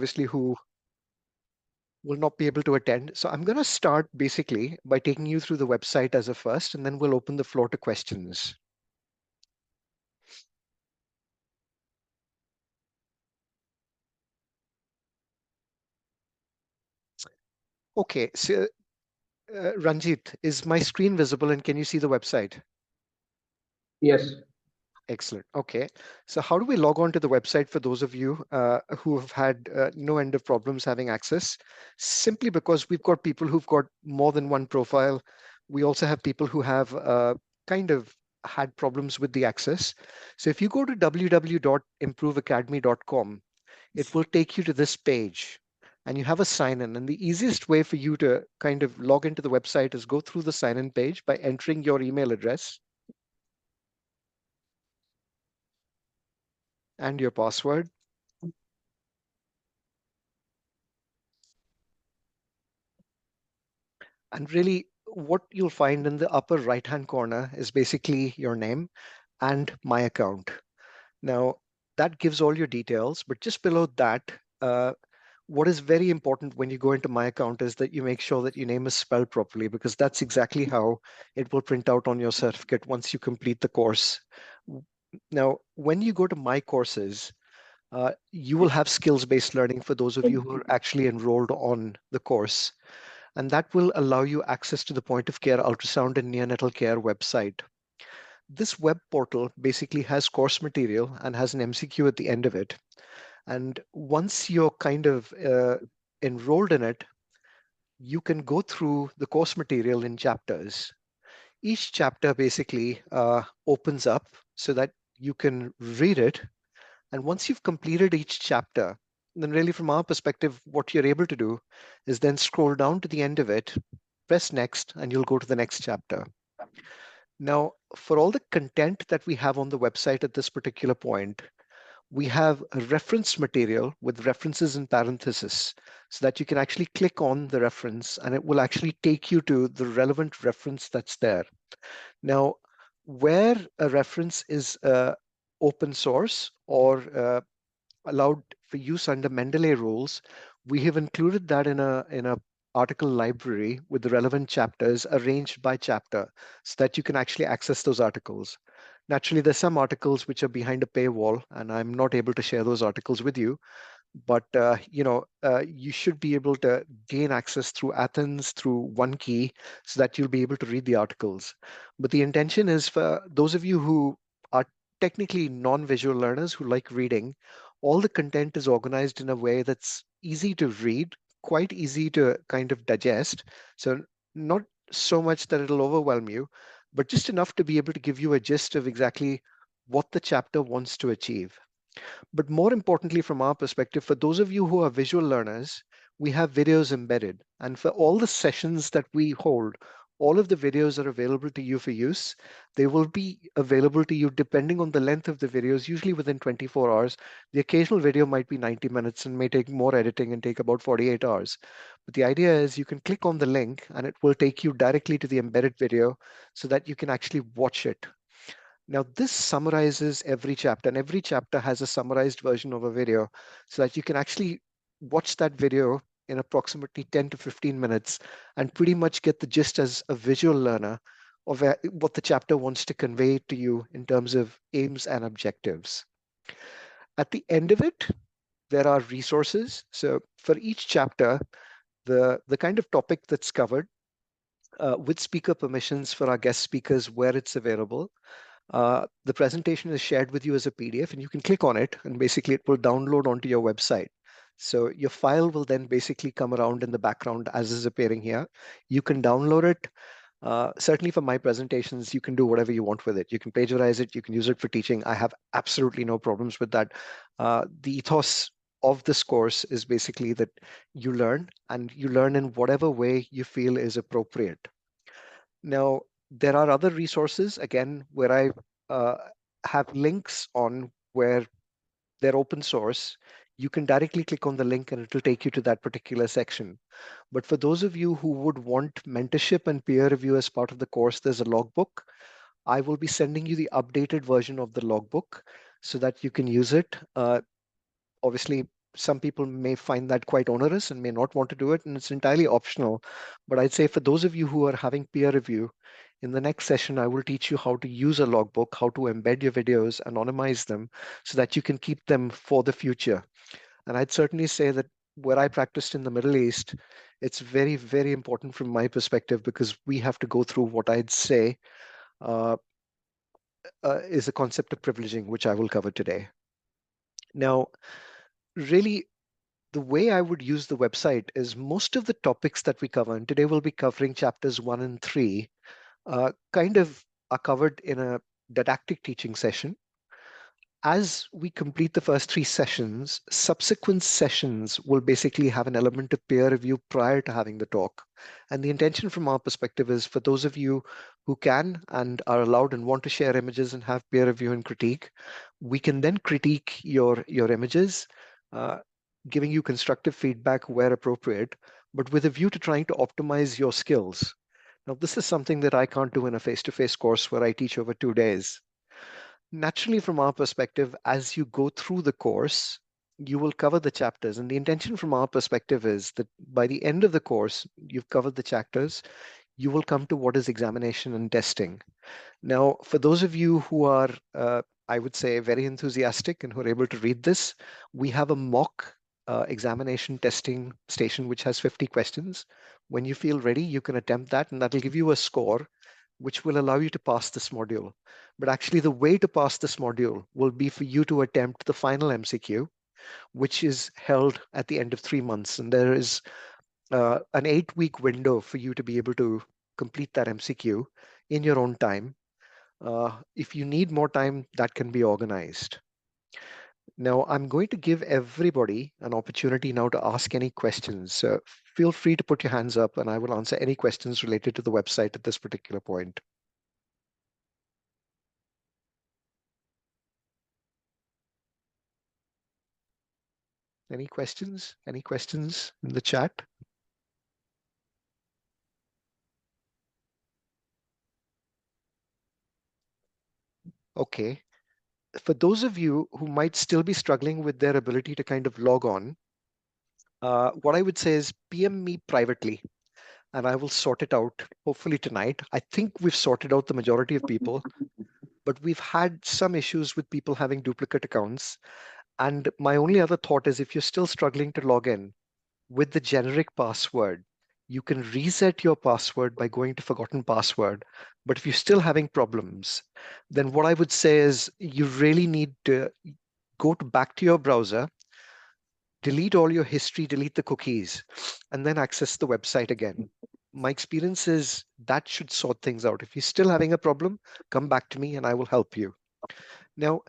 obviously who will not be able to attend. So I'm going to start basically by taking you through the website as a first, and then we'll open the floor to questions. Okay, so Ranjit, is my screen visible and can you see the website? Yes. Excellent. Okay. So how do we log on to the website for those of you who have had no end of problems having access? Simply because we've got people who've got more than one profile. We also have people who have kind of had problems with the access. So if you go to www.improveacademy.com, it will take you to this page and you have a sign in. And the easiest way for you to kind of log into the website is go through the sign in page by entering your email address and your password. And really, what you'll find in the upper right-hand corner is basically your name and my account. Now, that gives all your details, but just below that, what is very important when you go into my account is that you make sure that your name is spelled properly, because that's exactly how it will print out on your certificate once you complete the course. Now, when you go to my courses, you will have skills-based learning for those of you who are actually enrolled on the course. And that will allow you access to the point of care ultrasound and neonatal care website. This web portal basically has course material and has an MCQ at the end of it. And once you're kind of enrolled in it, you can go through the course material in chapters. Each chapter basically opens up so that you can read it. And once you've completed each chapter, then really from our perspective, what you're able to do is then scroll down to the end of it, press next, and you'll go to the next chapter. Now, for all the content that we have on the website at this particular point, we have a reference material with references in parenthesis so that you can actually click on the reference and it will actually take you to the relevant reference that's there. Now, where a reference is open source or allowed for use under Mendeley rules, we have included that in a article library with the relevant chapters arranged by chapter so that you can actually access those articles. Naturally, there's some articles which are behind a paywall, and I'm not able to share those articles with you. But you should be able to gain access through Athens through OneKey so that you'll be able to read the articles. But the intention is for those of you who are technically non-visual learners who like reading, all the content is organized in a way that's easy to read, quite easy to kind of digest. So not so much that it'll overwhelm you, but just enough to be able to give you a gist of exactly what the chapter wants to achieve. But more importantly, from our perspective, for those of you who are visual learners, we have videos embedded. And for all the sessions that we hold, all of the videos are available to you for use. They will be available to you depending on the length of the videos, usually within 24 hours. The occasional video might be 90 minutes and may take more editing and take about 48 hours. But the idea is you can click on the link and it will take you directly to the embedded video so that you can actually watch it. Now, this summarizes every chapter, and every chapter has a summarized version of a video so that you can actually watch that video in approximately 10 to 15 minutes and pretty much get the gist as a visual learner of what the chapter wants to convey to you in terms of aims and objectives. At the end of it, there are resources. So for each chapter, the kind of topic that's covered with speaker permissions for our guest speakers where it's available. The presentation is shared with you as a PDF and you can click on it and basically it will download onto your website. So your file will then basically come around in the background as is appearing here. You can download it. Certainly for my presentations, you can do whatever you want with it. You can plagiarize it. You can use it for teaching. I have absolutely no problems with that. The ethos of this course is basically that you learn and you learn in whatever way you feel is appropriate. Now, there are other resources, again, where I have links on where they're open source. You can directly click on the link and it'll take you to that particular section. But for those of you who would want mentorship and peer review as part of the course, there's a logbook. I will be sending you the updated version of the logbook so that you can use it. Obviously, some people may find that quite onerous and may not want to do it, and it's entirely optional. But I'd say for those of you who are having peer review, in the next session, I will teach you how to use a logbook, how to embed your videos, anonymize them so that you can keep them for the future. And I'd certainly say that where I practiced in the Middle East, it's very, very important from my perspective because we have to go through what I'd say uh, is a concept of privileging, which I will cover today. Now, really, the way I would use the website is most of the topics that we cover, and today we'll be covering chapters 1 and 3, kind of are covered in a didactic teaching session. As we complete the first 3 sessions, subsequent sessions will basically have an element of peer review prior to having the talk. And the intention from our perspective is for those of you who can and are allowed and want to share images and have peer review and critique, we can then critique your images, uh, giving you constructive feedback where appropriate, but with a view to trying to optimize your skills. Now, this is something that I can't do in a face-to-face course where I teach over 2 days. Naturally, from our perspective, as you go through the course, you will cover the chapters. And the intention from our perspective is that by the end of the course, you've covered the chapters, you will come to what is examination and testing. Now, for those of you who are, I would say, very enthusiastic and who are able to read this, we have a mock examination testing station which has 50 questions. When you feel ready, you can attempt that, and that'll give you a score which will allow you to pass this module. But actually, the way to pass this module will be for you to attempt the final MCQ, which is held at the end of 3 months. And there is an 8-week window for you to be able to complete that MCQ in your own time. If you need more time, that can be organized. Now, I'm going to give everybody an opportunity now to ask any questions. Feel free to put your hands up and I will answer any questions related to the website at this particular point. Any questions? Any questions in the chat? Okay. For those of you who might still be struggling with their ability to kind of log on, what I would say is PM me privately and I will sort it out hopefully tonight. I think we've sorted out the majority of people, but we've had some issues with people having duplicate accounts. And my only other thought is if you're still struggling to log in with the generic password, you can reset your password by going to forgotten password. But if you're still having problems, then what I would say is you really need to back to your browser, delete all your history, delete the cookies, and then access the website again. My experience is that should sort things out. If you're still having a problem, come back to me and I will help you. Now,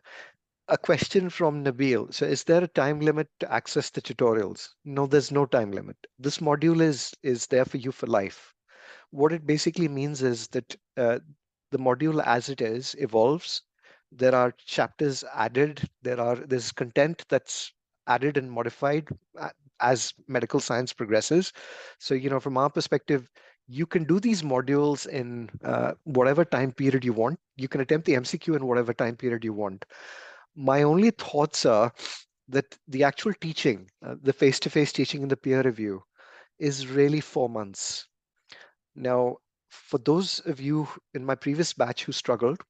a question from Nabil. So is there a time limit to access the tutorials? No, there's no time limit. This module is there for you for life. What it basically means is that the module as it is evolves. There are chapters added. There's content that's added and modified as medical science progresses. So, from our perspective, you can do these modules in whatever time period you want. You can attempt the MCQ in whatever time period you want. My only thoughts are that the actual teaching, the face-to-face teaching and the peer review is really 4 months. Now, for those of you in my previous batch who struggled,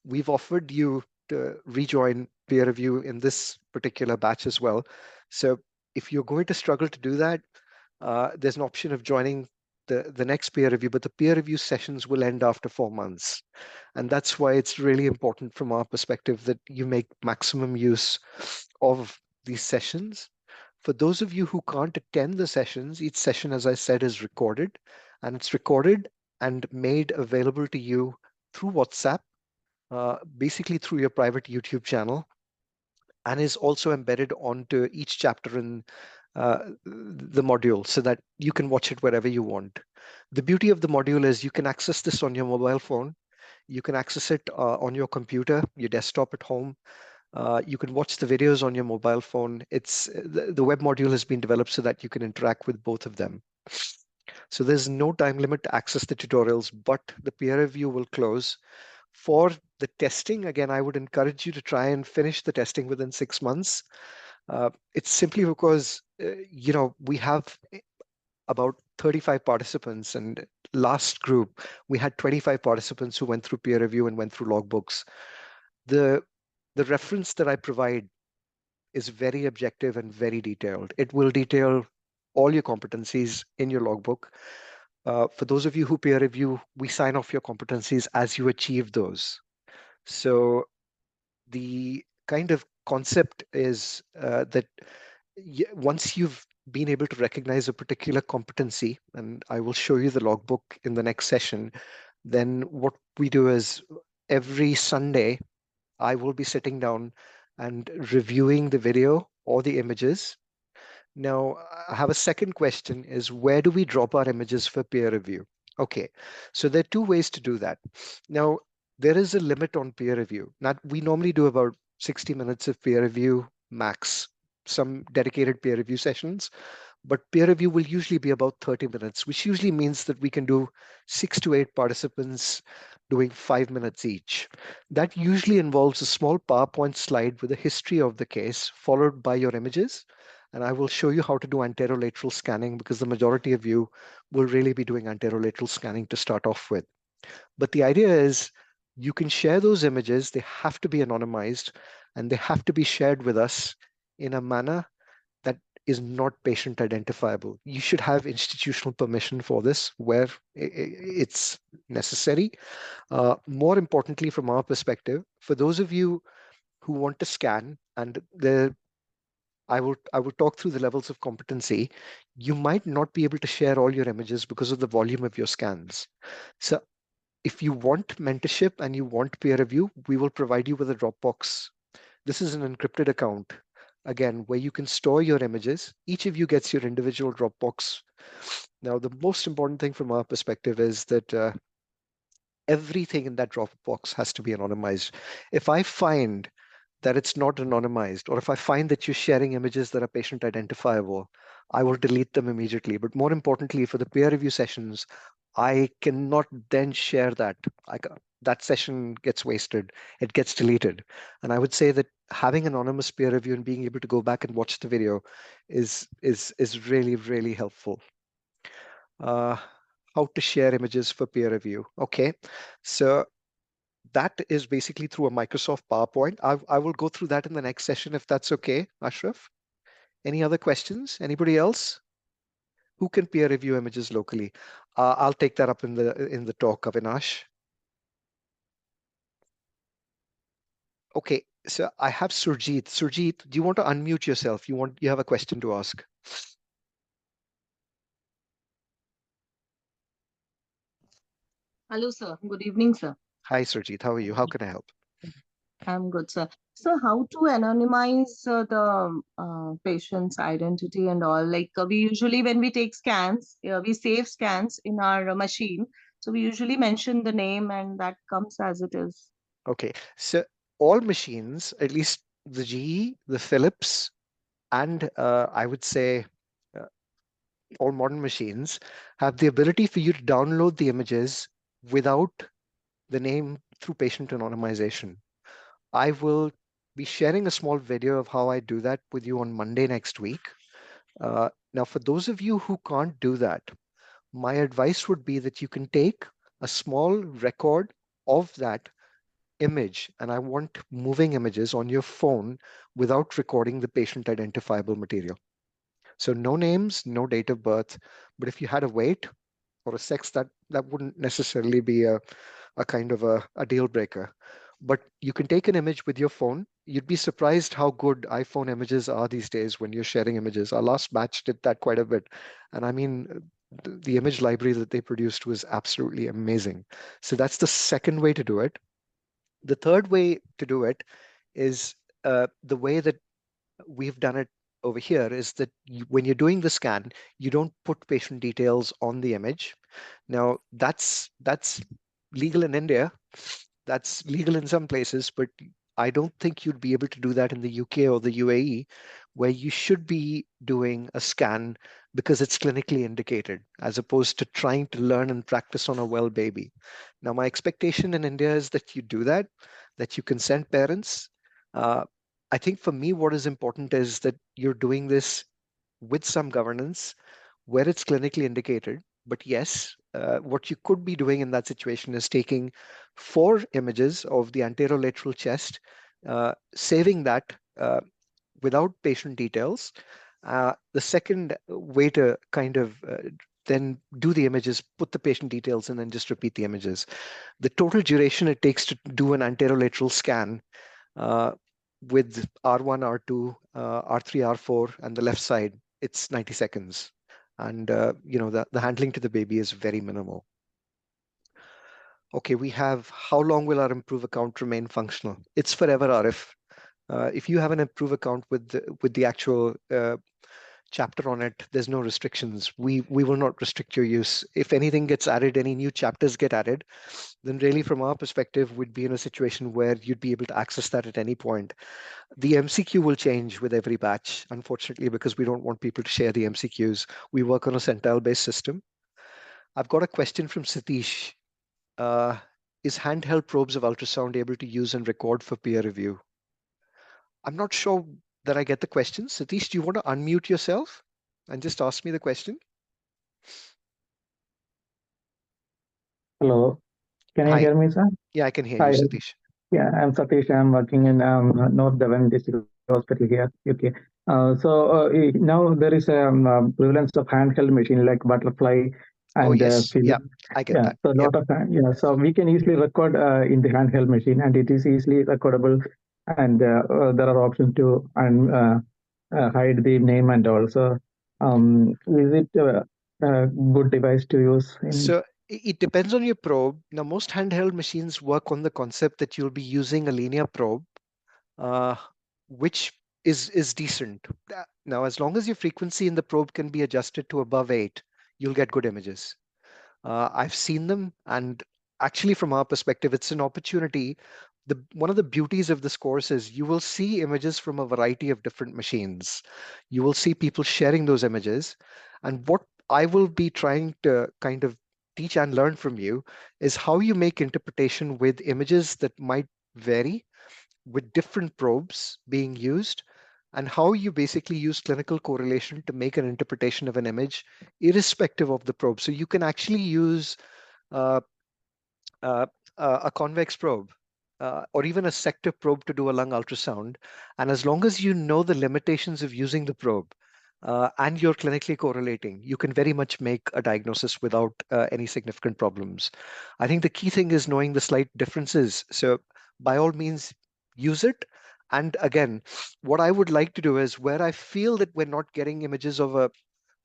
we've offered you to rejoin peer review in this particular batch as well. So if you're going to struggle to do that, there's an option of joining the next peer review, but the peer review sessions will end after 4 months. And that's why it's really important from our perspective that you make maximum use of these sessions. For those of you who can't attend the sessions, each session, as I said, is recorded, and it's recorded and made available to you through WhatsApp, basically through your private YouTube channel, and is also embedded onto each chapter in the module so that you can watch it wherever you want. The beauty of the module is you can access this on your mobile phone. You can access it on your computer, your desktop at home. You can watch the videos on your mobile phone. The web module has been developed so that you can interact with both of them. So there's no time limit to access the tutorials, but the peer review will close. For the testing, again, I would encourage you to try and finish the testing within 6 months. It's simply because, we have about 35 participants, and last group, we had 25 participants who went through peer review and went through logbooks. The, the reference that I provide is very objective and very detailed. It will detail all your competencies in your logbook. For those of you who peer review, we sign off your competencies as you achieve those. So the kind of concept is that once you've been able to recognize a particular competency, and I will show you the logbook in the next session, then what we do is every Sunday, I will be sitting down and reviewing the video or the images. Now, I have a second question is where do we drop our images for peer review? Okay, so there are two ways to do that. Now, there is a limit on peer review. Now, we normally do about 60 minutes of peer review max, some dedicated peer review sessions, but peer review will usually be about 30 minutes, which usually means that we can do 6 to 8 participants doing 5 minutes each. That usually involves a small PowerPoint slide with a history of the case, followed by your images. And I will show you how to do anterolateral scanning because the majority of you will really be doing anterolateral scanning to start off with. But the idea is you can share those images, they have to be anonymized, and they have to be shared with us in a manner that is not patient identifiable. You should have institutional permission for this where it's necessary. More importantly, from our perspective, for those of you who want to scan, and I will talk through the levels of competency. You might not be able to share all your images because of the volume of your scans. So if you want mentorship and you want peer review, we will provide you with a Dropbox. This is an encrypted account, again, where you can store your images. Each of you gets your individual Dropbox. Now, the most important thing from our perspective is that everything in that Dropbox has to be anonymized. If I find that it's not anonymized, or if I find that you're sharing images that are patient identifiable, I will delete them immediately. But more importantly, for the peer review sessions, I cannot then share that. That session gets wasted, it gets deleted. And I would say that having anonymous peer review and being able to go back and watch the video is really, really helpful. Uh, how to share images for peer review. Okay, so that is basically through a Microsoft PowerPoint. I will go through that in the next session if that's okay, Ashraf. Any other questions? Anybody else? Who can peer review images locally? I'll take that up in the talk, Avinash. Okay, so I have Surjit. Surjit, do you want to unmute yourself? You have a question to ask. Hello, sir. Good evening, sir. Hi, Surjit. How are you? How can I help? I'm good, sir. So, how to anonymize the patient's identity and all? Like, we usually, when we take scans, we save scans in our machine. So, we usually mention the name and that comes as it is. Okay, so all machines, at least the GE, the Philips, and I would say uh, all modern machines have the ability for you to download the images without the name through patient anonymization. I will be sharing a small video of how I do that with you on Monday next week. Now, for those of you who can't do that, my advice would be that you can take a small record of that image, and I want moving images on your phone without recording the patient identifiable material. So no names, no date of birth, but if you had a weight or a sex, that wouldn't necessarily be a kind of a deal breaker. But you can take an image with your phone. You'd be surprised how good iPhone images are these days when you're sharing images. Our last batch did that quite a bit. And I mean, the image library that they produced was absolutely amazing. So that's the second way to do it. The third way to do it is the way that we've done it over here is that when you're doing the scan, you don't put patient details on the image. Now, that's legal in India. That's legal in some places, but I don't think you'd be able to do that in the UK or the UAE, where you should be doing a scan because it's clinically indicated, as opposed to trying to learn and practice on a well baby. Now, my expectation in India is that you do that, that you consent parents, uh, I think for me, what is important is that you're doing this with some governance where it's clinically indicated. But yes, what you could be doing in that situation is taking 4 images of the anterolateral chest, saving that without patient details. The second way to kind of then do the images, put the patient details, and then just repeat the images. The total duration it takes to do an anterolateral scan uh, with R1, R2, R3, R4, and the left side, it's 90 seconds. And the handling to the baby is very minimal. Okay, we have how long will our improve account remain functional? It's forever, Arif. If you have an improve account with the actual chapter on it, there's no restrictions. We will not restrict your use. If anything gets added, any new chapters get added, then really from our perspective, we'd be in a situation where you'd be able to access that at any point. The MCQ will change with every batch, unfortunately, because we don't want people to share the MCQs. We work on a Centel-based system. I've got a question from Satish. Uh, is handheld probes of ultrasound able to use and record for peer review? I'm not sure that I get the question. Satish, do you want to unmute yourself and just ask me the question? Hello. Can you Hi. hear me, sir? Yeah, I can hear you, Hi. Satish. Yeah, I'm Satish. I'm working in North Devon District Hospital here, UK. Now there is a prevalence of handheld machine like butterfly Oh, and yes. Philip. Yeah, I get Yeah, that. so a Yep. lot of so we can easily record in the handheld machine, and it is easily recordable. And there are options to hide the name and also. Is it a good device to use in? So it depends on your probe. Now, most handheld machines work on the concept that you'll be using a linear probe, uh, which is decent. Now, as long as your frequency in the probe can be adjusted to above 8, you'll get good images. I've seen them, and actually, from our perspective, it's an opportunity. One of the beauties of this course is you will see images from a variety of different machines. You will see people sharing those images. And what I will be trying to kind of teach and learn from you is how you make interpretation with images that might vary with different probes being used, and how you basically use clinical correlation to make an interpretation of an image irrespective of the probe. So you can actually use uh, uh, a convex probe or even a sector probe to do a lung ultrasound. And as long as you know the limitations of using the probe and you're clinically correlating, you can very much make a diagnosis without any significant problems. I think the key thing is knowing the slight differences. So by all means, use it. And again, what I would like to do is where I feel that we're not getting images of a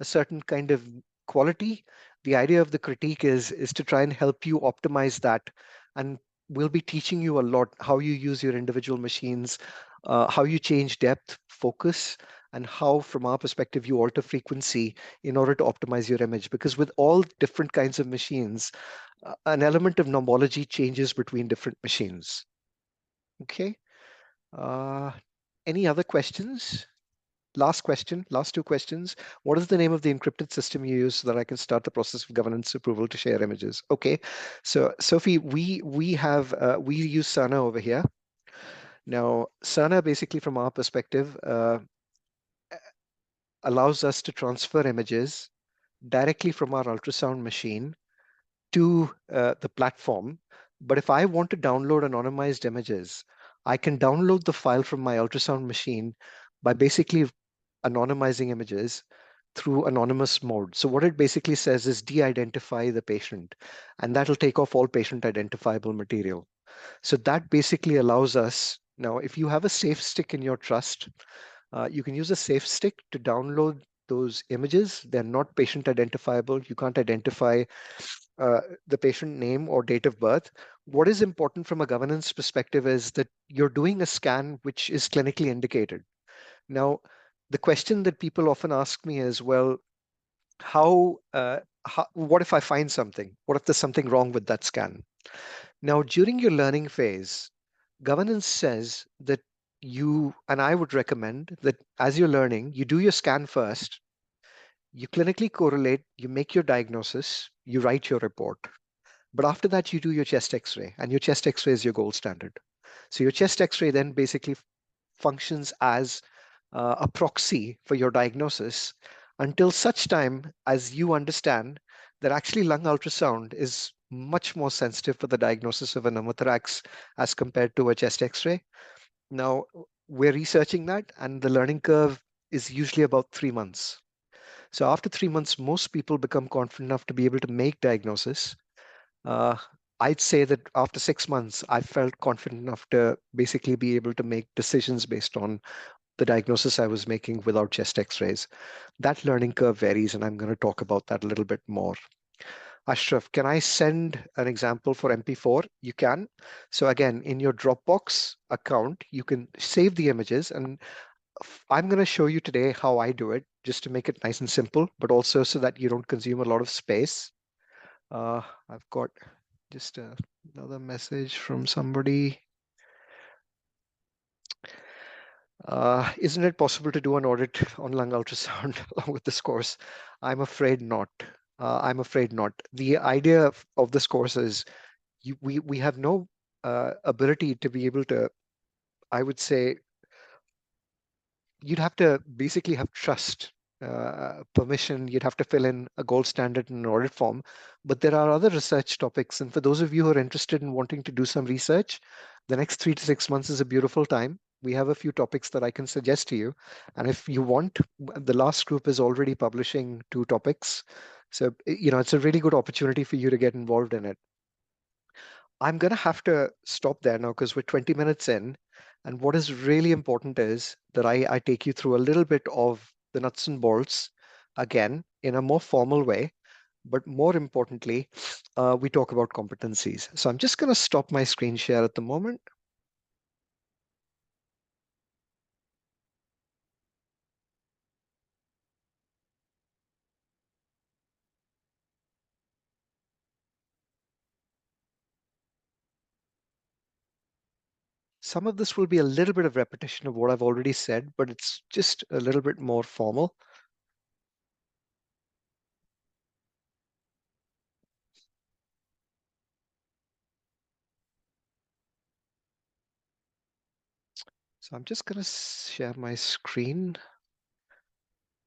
certain kind of quality, the idea of the critique is to try and help you optimize that. And we'll be teaching you a lot how you use your individual machines, how you change depth, focus, and how, from our perspective, you alter frequency in order to optimize your image. Because with all different kinds of machines, an element of nomology changes between different machines. Okay. Uh, any other questions? Last question, last 2 questions. What is the name of the encrypted system you use so that I can start the process of governance approval to share images? Okay, so Sophie, we use Sana over here. Now, Sana basically from our perspective allows us to transfer images directly from our ultrasound machine to the platform. But if I want to download anonymized images, I can download the file from my ultrasound machine by basically anonymizing images through anonymous mode. So what it basically says is de-identify the patient, and that'll take off all patient identifiable material. So that basically allows us, now if you have a safe stick in your trust, you can use a safe stick to download those images. They're not patient identifiable. You can't identify the patient name or date of birth. What is important from a governance perspective is that you're doing a scan which is clinically indicated. Now, the question that people often ask me is, well, what if I find something? What if there's something wrong with that scan? Now, during your learning phase, governance says that and I would recommend that as you're learning, you do your scan first, you clinically correlate, you make your diagnosis, you write your report. But after that, you do your chest x-ray, and your chest x-ray is your gold standard. So your chest x-ray then basically functions as a proxy for your diagnosis until such time as you understand that actually lung ultrasound is much more sensitive for the diagnosis of a pneumothorax as compared to a chest X-ray. Now, we're researching that, and the learning curve is usually about 3 months. So after 3 months, most people become confident enough to be able to make diagnosis. Uh, I'd say that after 6 months, I felt confident enough to basically be able to make decisions based on the diagnosis I was making without chest X-rays. That learning curve varies, and I'm going to talk about that a little bit more. Ashraf, can I send an example for MP4? You can. So again, in your Dropbox account, you can save the images, and I'm going to show you today how I do it, just to make it nice and simple, but also so that you don't consume a lot of space. I've got just another message from somebody. Isn't it possible to do an audit on lung ultrasound along with this course? I'm afraid not. I'm afraid not. The idea of this course is we have no ability to be able to, I would say, you'd have to basically have trust, permission. You'd have to fill in a gold standard in an audit form. But there are other research topics. And for those of you who are interested in wanting to do some research, the next 3 to 6 months is a beautiful time. We have a few topics that I can suggest to you. And if you want, the last group is already publishing 2 topics. So, it's a really good opportunity for you to get involved in it. I'm going to have to stop there now because we're 20 minutes in. And what is really important is that I take you through a little bit of the nuts and bolts again in a more formal way. But more importantly, we talk about competencies. So I'm just going to stop my screen share at the moment. Some of this will be a little bit of repetition of what I've already said, but it's just a little bit more formal. So I'm just going to share my screen.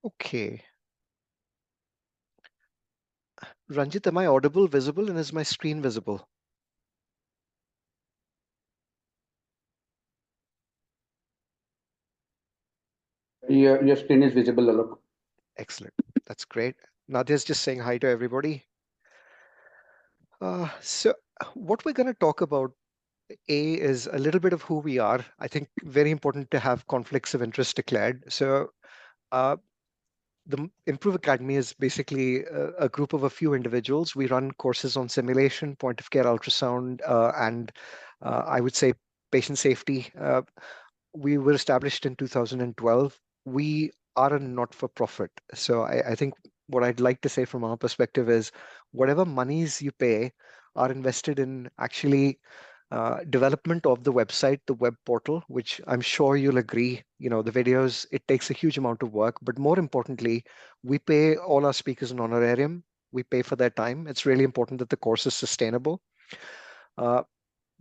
Okay. Ranjit, am I audible, visible, and is my screen visible? Your screen is visible, Alok. Excellent. That's great. Nadia's just saying hi to everybody. So what we're going to talk about, A, is a little bit of who we are. I think very important to have conflicts of interest declared. So uh, the Improve Academy is basically a group of a few individuals. We run courses on simulation, point of care ultrasound, and I would say patient safety. We were established in 2012. We are a not-for-profit. So I think what I'd like to say from our perspective is whatever monies you pay are invested in actually development of the website, the web portal, which I'm sure you'll agree, the videos, it takes a huge amount of work. But more importantly, we pay all our speakers an honorarium. We pay for their time. It's really important that the course is sustainable.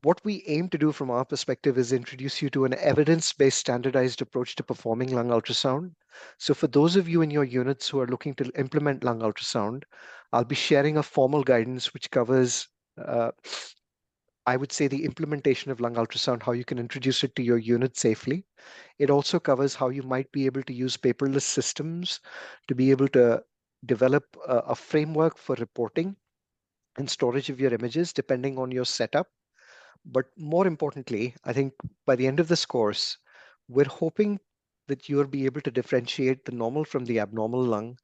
What we aim to do from our perspective is introduce you to an evidence-based standardized approach to performing lung ultrasound. So for those of you in your units who are looking to implement lung ultrasound, I'll be sharing a formal guidance which covers, I would say, the implementation of lung ultrasound, how you can introduce it to your unit safely. It also covers how you might be able to use paperless systems to be able to develop a framework for reporting and storage of your images depending on your setup. But more importantly, I think by the end of this course, we're hoping that you'll be able to differentiate the normal from the abnormal lung.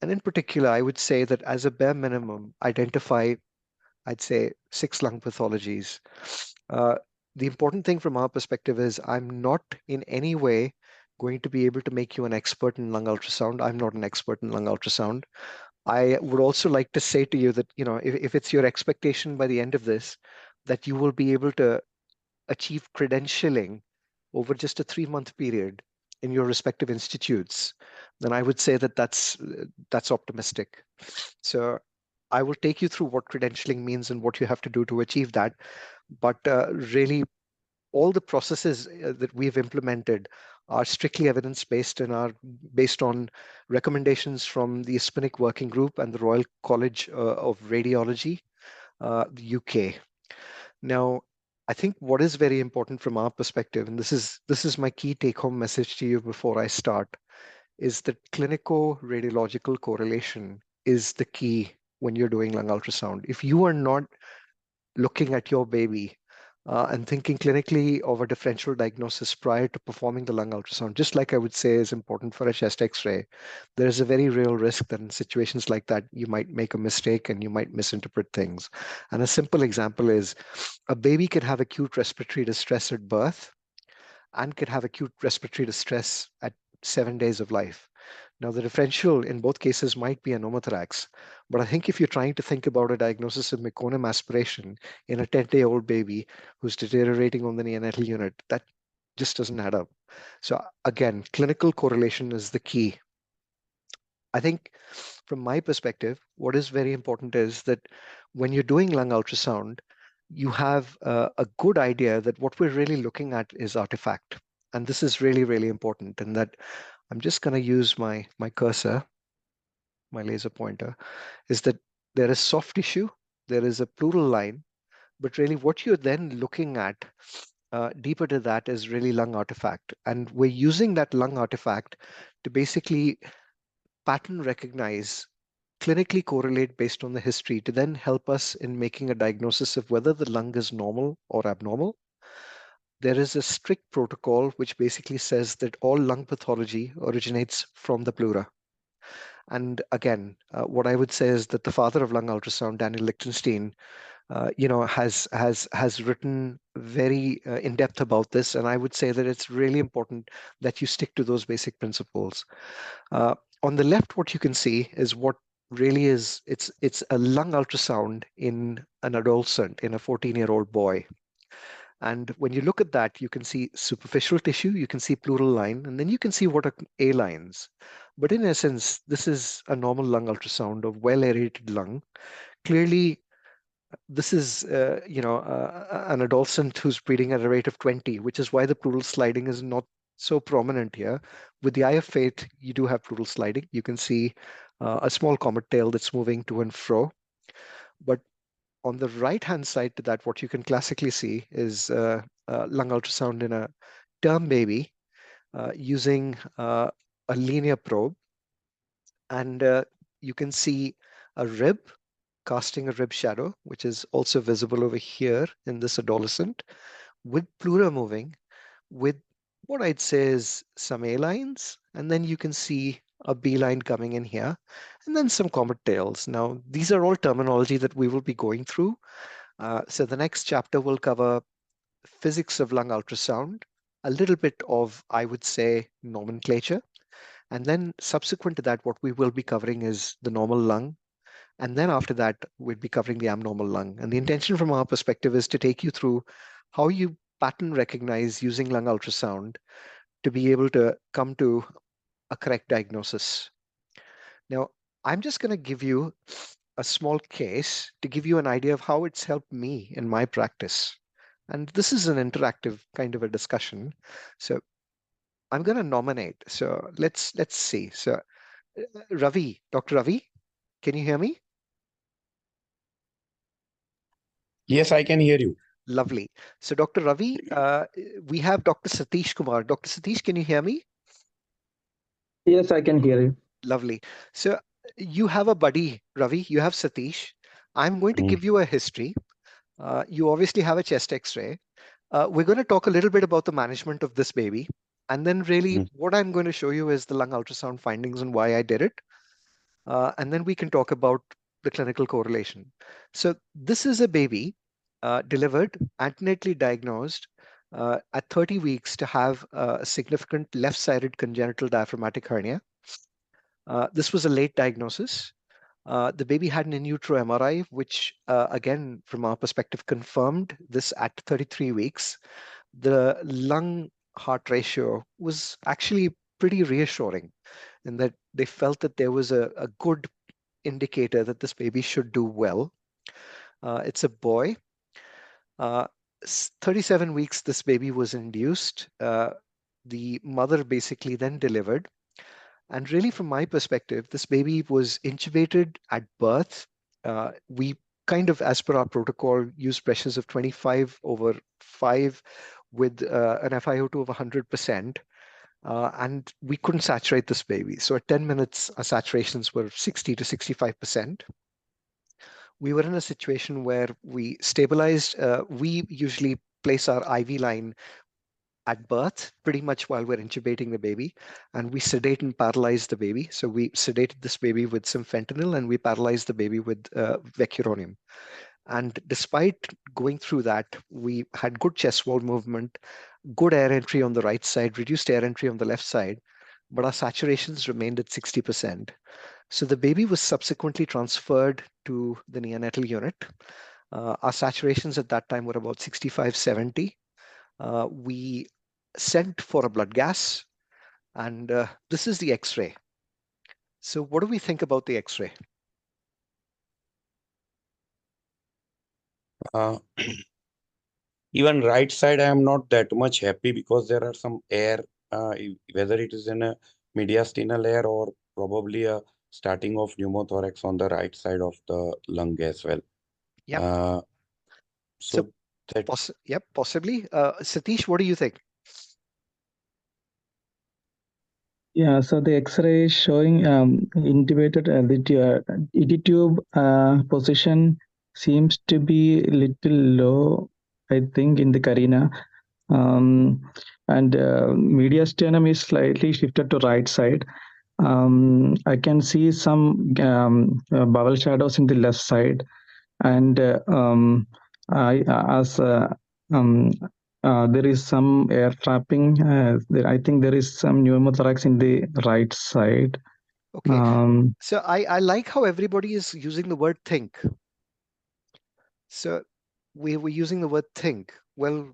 And in particular, I would say that as a bare minimum, identify, I'd say, 6 lung pathologies. Uh, the important thing from our perspective is I'm not in any way going to be able to make you an expert in lung ultrasound. I'm not an expert in lung ultrasound. I would also like to say to you that, if it's your expectation by the end of this, that you will be able to achieve credentialing over just a 3-month period in your respective institutes, then I would say that that's optimistic. So I will take you through what credentialing means and what you have to do to achieve that. But really, all the processes that we've implemented are strictly evidence-based and are based on recommendations from the Ispanic Working Group and the Royal College of Radiology, the UK. Now, I think what is very important from our perspective, and this is my key take-home message to you before I start, is that clinico-radiological correlation is the key when you're doing lung ultrasound. If you are not looking at your baby and thinking clinically of a differential diagnosis prior to performing the lung ultrasound, just like I would say is important for a chest X-ray, there is a very real risk that in situations like that, you might make a mistake and you might misinterpret things. And a simple example is a baby could have acute respiratory distress at birth and could have acute respiratory distress at 7 days of life. Now, the differential in both cases might be a pneumothorax, but I think if you're trying to think about a diagnosis of meconium aspiration in a 10-day-old baby who's deteriorating on the neonatal unit, that just doesn't add up. So again, clinical correlation is the key. I think from my perspective, what is very important is that when you're doing lung ultrasound, you have a good idea that what we're really looking at is artifact. And this is really, really important. And that I'm just going to use my cursor, my laser pointer, is that there is soft tissue, there is a pleural line, but really what you're then looking at deeper to that is really lung artifact. And we're using that lung artifact to basically pattern recognize, clinically correlate based on the history to then help us in making a diagnosis of whether the lung is normal or abnormal. There is a strict protocol which basically says that all lung pathology originates from the pleura. And again, what I would say is that the father of lung ultrasound, Daniel Lichtenstein, has written very in depth about this, and I would say that it's really important that you stick to those basic principles. On the left, what you can see is what really is it's a lung ultrasound in an adolescent, in a 14-year-old boy. And when you look at that, you can see superficial tissue, you can see pleural line, and then you can see what are A lines. But in essence, this is a normal lung ultrasound of well aerated lung. Clearly, this is an adolescent who's breathing at a rate of 20, which is why the pleural sliding is not so prominent here. With the eye of faith, you do have pleural sliding. You can see a small comet tail that's moving to and fro. But on the right-hand side to that, what you can classically see is lung ultrasound in a term baby using a linear probe. And you can see a rib casting a rib shadow, which is also visible over here in this adolescent, with pleura moving, with what I'd say is some A lines, and then you can see a B line coming in here, and then some comet tails. Now, these are all terminology that we will be going through. So the next chapter will cover physics of lung ultrasound, a little bit of, I would say, nomenclature. And then subsequent to that, what we will be covering is the normal lung. And then after that, we'd be covering the abnormal lung. And the intention from our perspective is to take you through how you pattern recognize using lung ultrasound to be able to come to a correct diagnosis. Now, I'm just going to give you a small case to give you an idea of how it's helped me in my practice. And this is an interactive kind of a discussion. So I'm going to nominate. So let's see. So Ravi, Dr. Ravi, can you hear me? Yes, I can hear you. Lovely. So Dr. Ravi, we have Dr. Satish Kumar. Dr. Satish, can you hear me? Yes, I can hear you. Lovely. So you have a buddy, Ravi, you have Satish. I'm going to give you a history. You obviously have a chest X-ray. We're going to talk a little bit about the management of this baby. And then really what I'm going to show you is the lung ultrasound findings and why I did it. And then we can talk about the clinical correlation. So this is a baby delivered, antenatally diagnosed at 30 weeks to have a significant left-sided congenital diaphragmatic hernia. This was a late diagnosis. The baby had an in utero MRI, which again, from our perspective, confirmed this at 33 weeks. The lung heart ratio was actually pretty reassuring in that they felt that there was a good indicator that this baby should do well. It's a boy. 37 weeks, this baby was induced. The mother basically then delivered. And really, from my perspective, this baby was intubated at birth. We kind of, as per our protocol, used pressures of 25/5 with an FiO2 of 100%. And we couldn't saturate this baby. So at 10 minutes, our saturations were 60 to 65%. We were in a situation where we stabilized. We usually place our IV line at birth, pretty much while we're intubating the baby, and we sedate and paralyze the baby. So we sedated this baby with some fentanyl, and we paralyzed the baby with vecuronium. And despite going through that, we had good chest wall movement, good air entry on the right side, reduced air entry on the left side, but our saturations remained at 60%. So the baby was subsequently transferred to the neonatal unit. Our saturations at that time were about 65, 70. We sent for a blood gas, and this is the X-ray. So what do we think about the X-ray? Even right side, I am not that much happy because there are some air, whether it is in a mediastinal air or probably a starting of pneumothorax on the right side of the lung as well. Yep. So that Yep, possibly. Satish, what do you think? Yeah, so the X-ray is showing intubated ET tube position seems to be a little low, I think, in the carina. And mediastinum is slightly shifted to right side. I can see some bowel shadows in the left side, and there is some air trapping. I think there is some pneumothorax in the right side. Okay. So I like how everybody is using the word think. So we were using the word think. Well,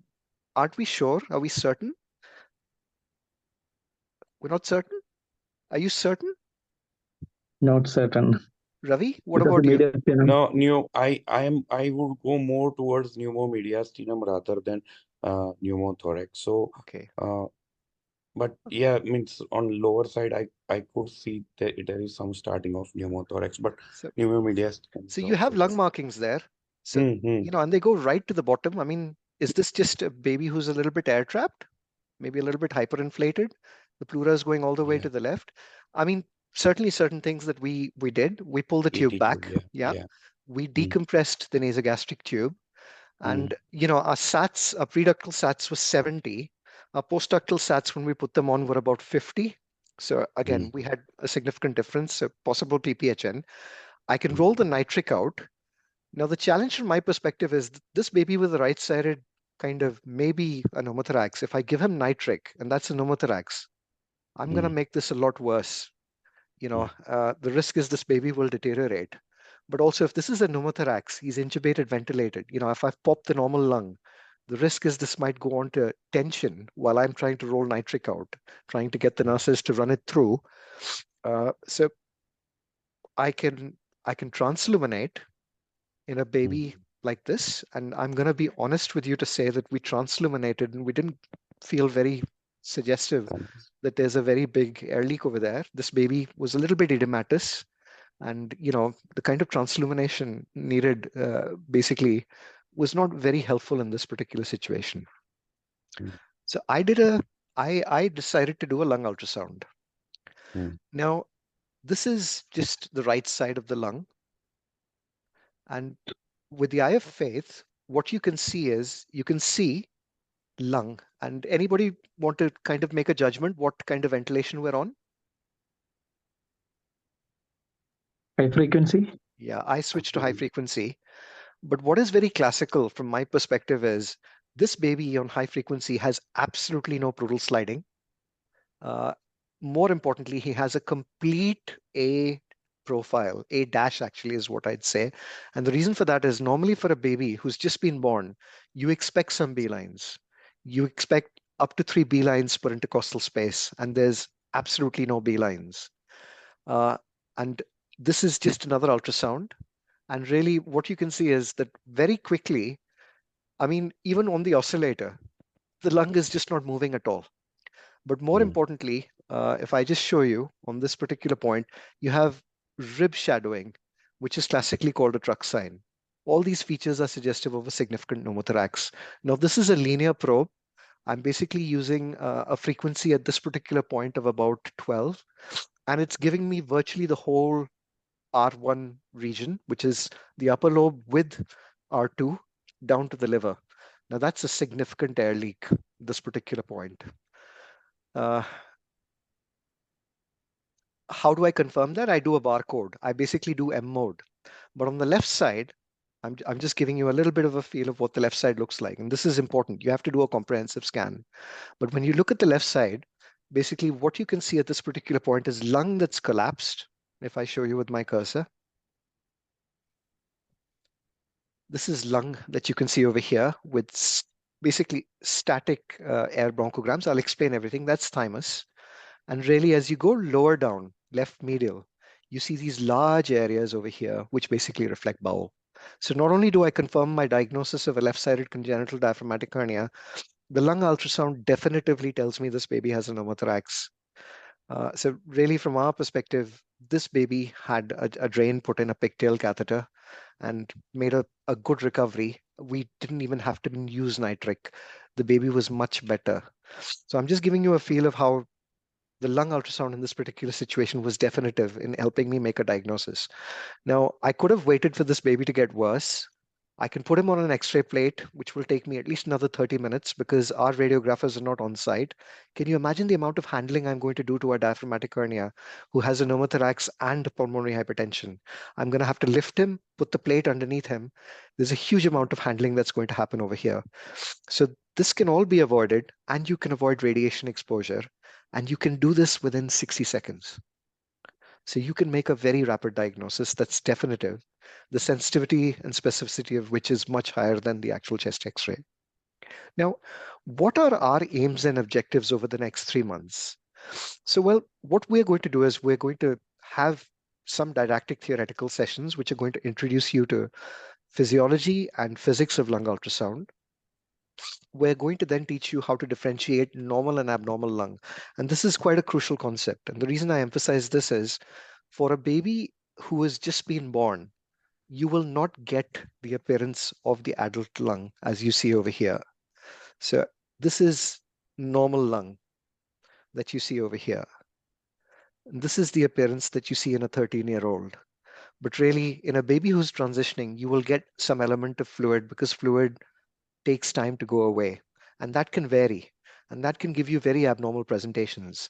aren't we sure? Are we certain? We're not certain? Are you certain? Not certain. Ravi, what Because about the you? mediastinum. I would go more towards pneumomediastinum rather than pneumothorax. So Okay. but yeah, means on lower side, I could see that there is some starting of pneumothorax, but So pneumomediastinum is you have also lung there. markings there. So, and they go right to the bottom. I mean, is this just a baby who's a little bit air trapped? Maybe a little bit hyperinflated? The pleura is going all the way to the left. I mean, certainly certain things that we did. We pulled the tube back. Yeah. We decompressed the nasogastric tube. And, our SATs, our preductal SATs was 70. Our postductal SATs, when we put them on, were about 50. So again, we had a significant difference, a possible PPHN. I can roll the nitric out. Now, the challenge from my perspective is this baby with the right-sided kind of maybe a pneumothorax. If I give him nitric, and that's a pneumothorax, I'm going to make this a lot worse. The risk is this baby will deteriorate. But also, if this is a pneumothorax, he's intubated, ventilated. If I've popped the normal lung, the risk is this might go on to tension while I'm trying to roll nitric out, trying to get the nurses to run it through. So I can transluminate in a baby like this, and I'm going to be honest with you to say that we transluminated and we didn't feel very suggestive that there's a very big air leak over there. This baby was a little bit edematous, and the kind of translumination needed basically was not very helpful in this particular situation. So I decided to do a lung ultrasound. Now, this is just the right side of the lung, and with the eye of faith, what you can see is you can see lung. And anybody want to kind of make a judgment what kind of ventilation we're on? High frequency? Yeah, I switched to high frequency. But what is very classical from my perspective is this baby on high frequency has absolutely no pleural sliding. More importantly, he has a complete A profile. A dash actually is what I'd say. And the reason for that is normally for a baby who's just been born, you expect some B lines. You expect up to 3 B lines per intercostal space, and there's absolutely no B lines. And this is just another ultrasound. And really what you can see is that very quickly, I mean, even on the oscillator, the lung is just not moving at all. But more importantly, if I just show you on this particular point, you have rib shadowing, which is classically called a truck sign. All these features are suggestive of a significant pneumothorax. Now, this is a linear probe. I'm basically using a frequency at this particular point of about 12, and it's giving me virtually the whole R1 region, which is the upper lobe with R2 down to the liver. Now, that's a significant air leak, this particular point. Uh, how do I confirm that? I do a barcode. I basically do M mode. But on the left side, I'm just giving you a little bit of a feel of what the left side looks like. And this is important. You have to do a comprehensive scan. But when you look at the left side, basically what you can see at this particular point is lung that's collapsed. If I show you with my cursor, this is lung that you can see over here with basically static air bronchograms. I'll explain everything. That's thymus. And really, as you go lower down, left medial, you see these large areas over here, which basically reflect bowel. So not only do I confirm my diagnosis of a left-sided congenital diaphragmatic hernia, the lung ultrasound definitively tells me this baby has a pneumothorax. So really, from our perspective, this baby had a drain put in, a pigtail catheter, and made a good recovery. We didn't even have to use nitric. The baby was much better. So I'm just giving you a feel of how the lung ultrasound in this particular situation was definitive in helping me make a diagnosis. Now, I could have waited for this baby to get worse. I can put him on an X-ray plate, which will take me at least another 30 minutes because our radiographers are not on site. Can you imagine the amount of handling I'm going to do to a diaphragmatic hernia who has a pneumothorax and pulmonary hypertension? I'm going to have to lift him, put the plate underneath him. There's a huge amount of handling that's going to happen over here. So this can all be avoided, and you can avoid radiation exposure, and you can do this within 60 seconds. So you can make a very rapid diagnosis that's definitive, the sensitivity and specificity of which is much higher than the actual chest X-ray. Now, what are our aims and objectives over the next 3 months? So, well, what we're going to do is we're going to have some didactic theoretical sessions, which are going to introduce you to physiology and physics of lung ultrasound. We're going to then teach you how to differentiate normal and abnormal lung. And this is quite a crucial concept. And the reason I emphasize this is for a baby who has just been born, you will not get the appearance of the adult lung as you see over here. So this is normal lung that you see over here. And this is the appearance that you see in a 13-year-old. But really, in a baby who's transitioning, you will get some element of fluid because fluid takes time to go away. And that can vary. And that can give you very abnormal presentations.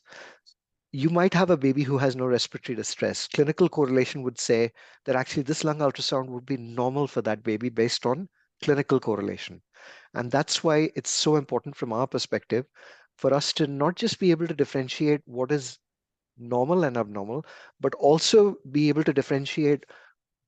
You might have a baby who has no respiratory distress. Clinical correlation would say that actually this lung ultrasound would be normal for that baby based on clinical correlation. And that's why it's so important from our perspective for us to not just be able to differentiate what is normal and abnormal, but also be able to differentiate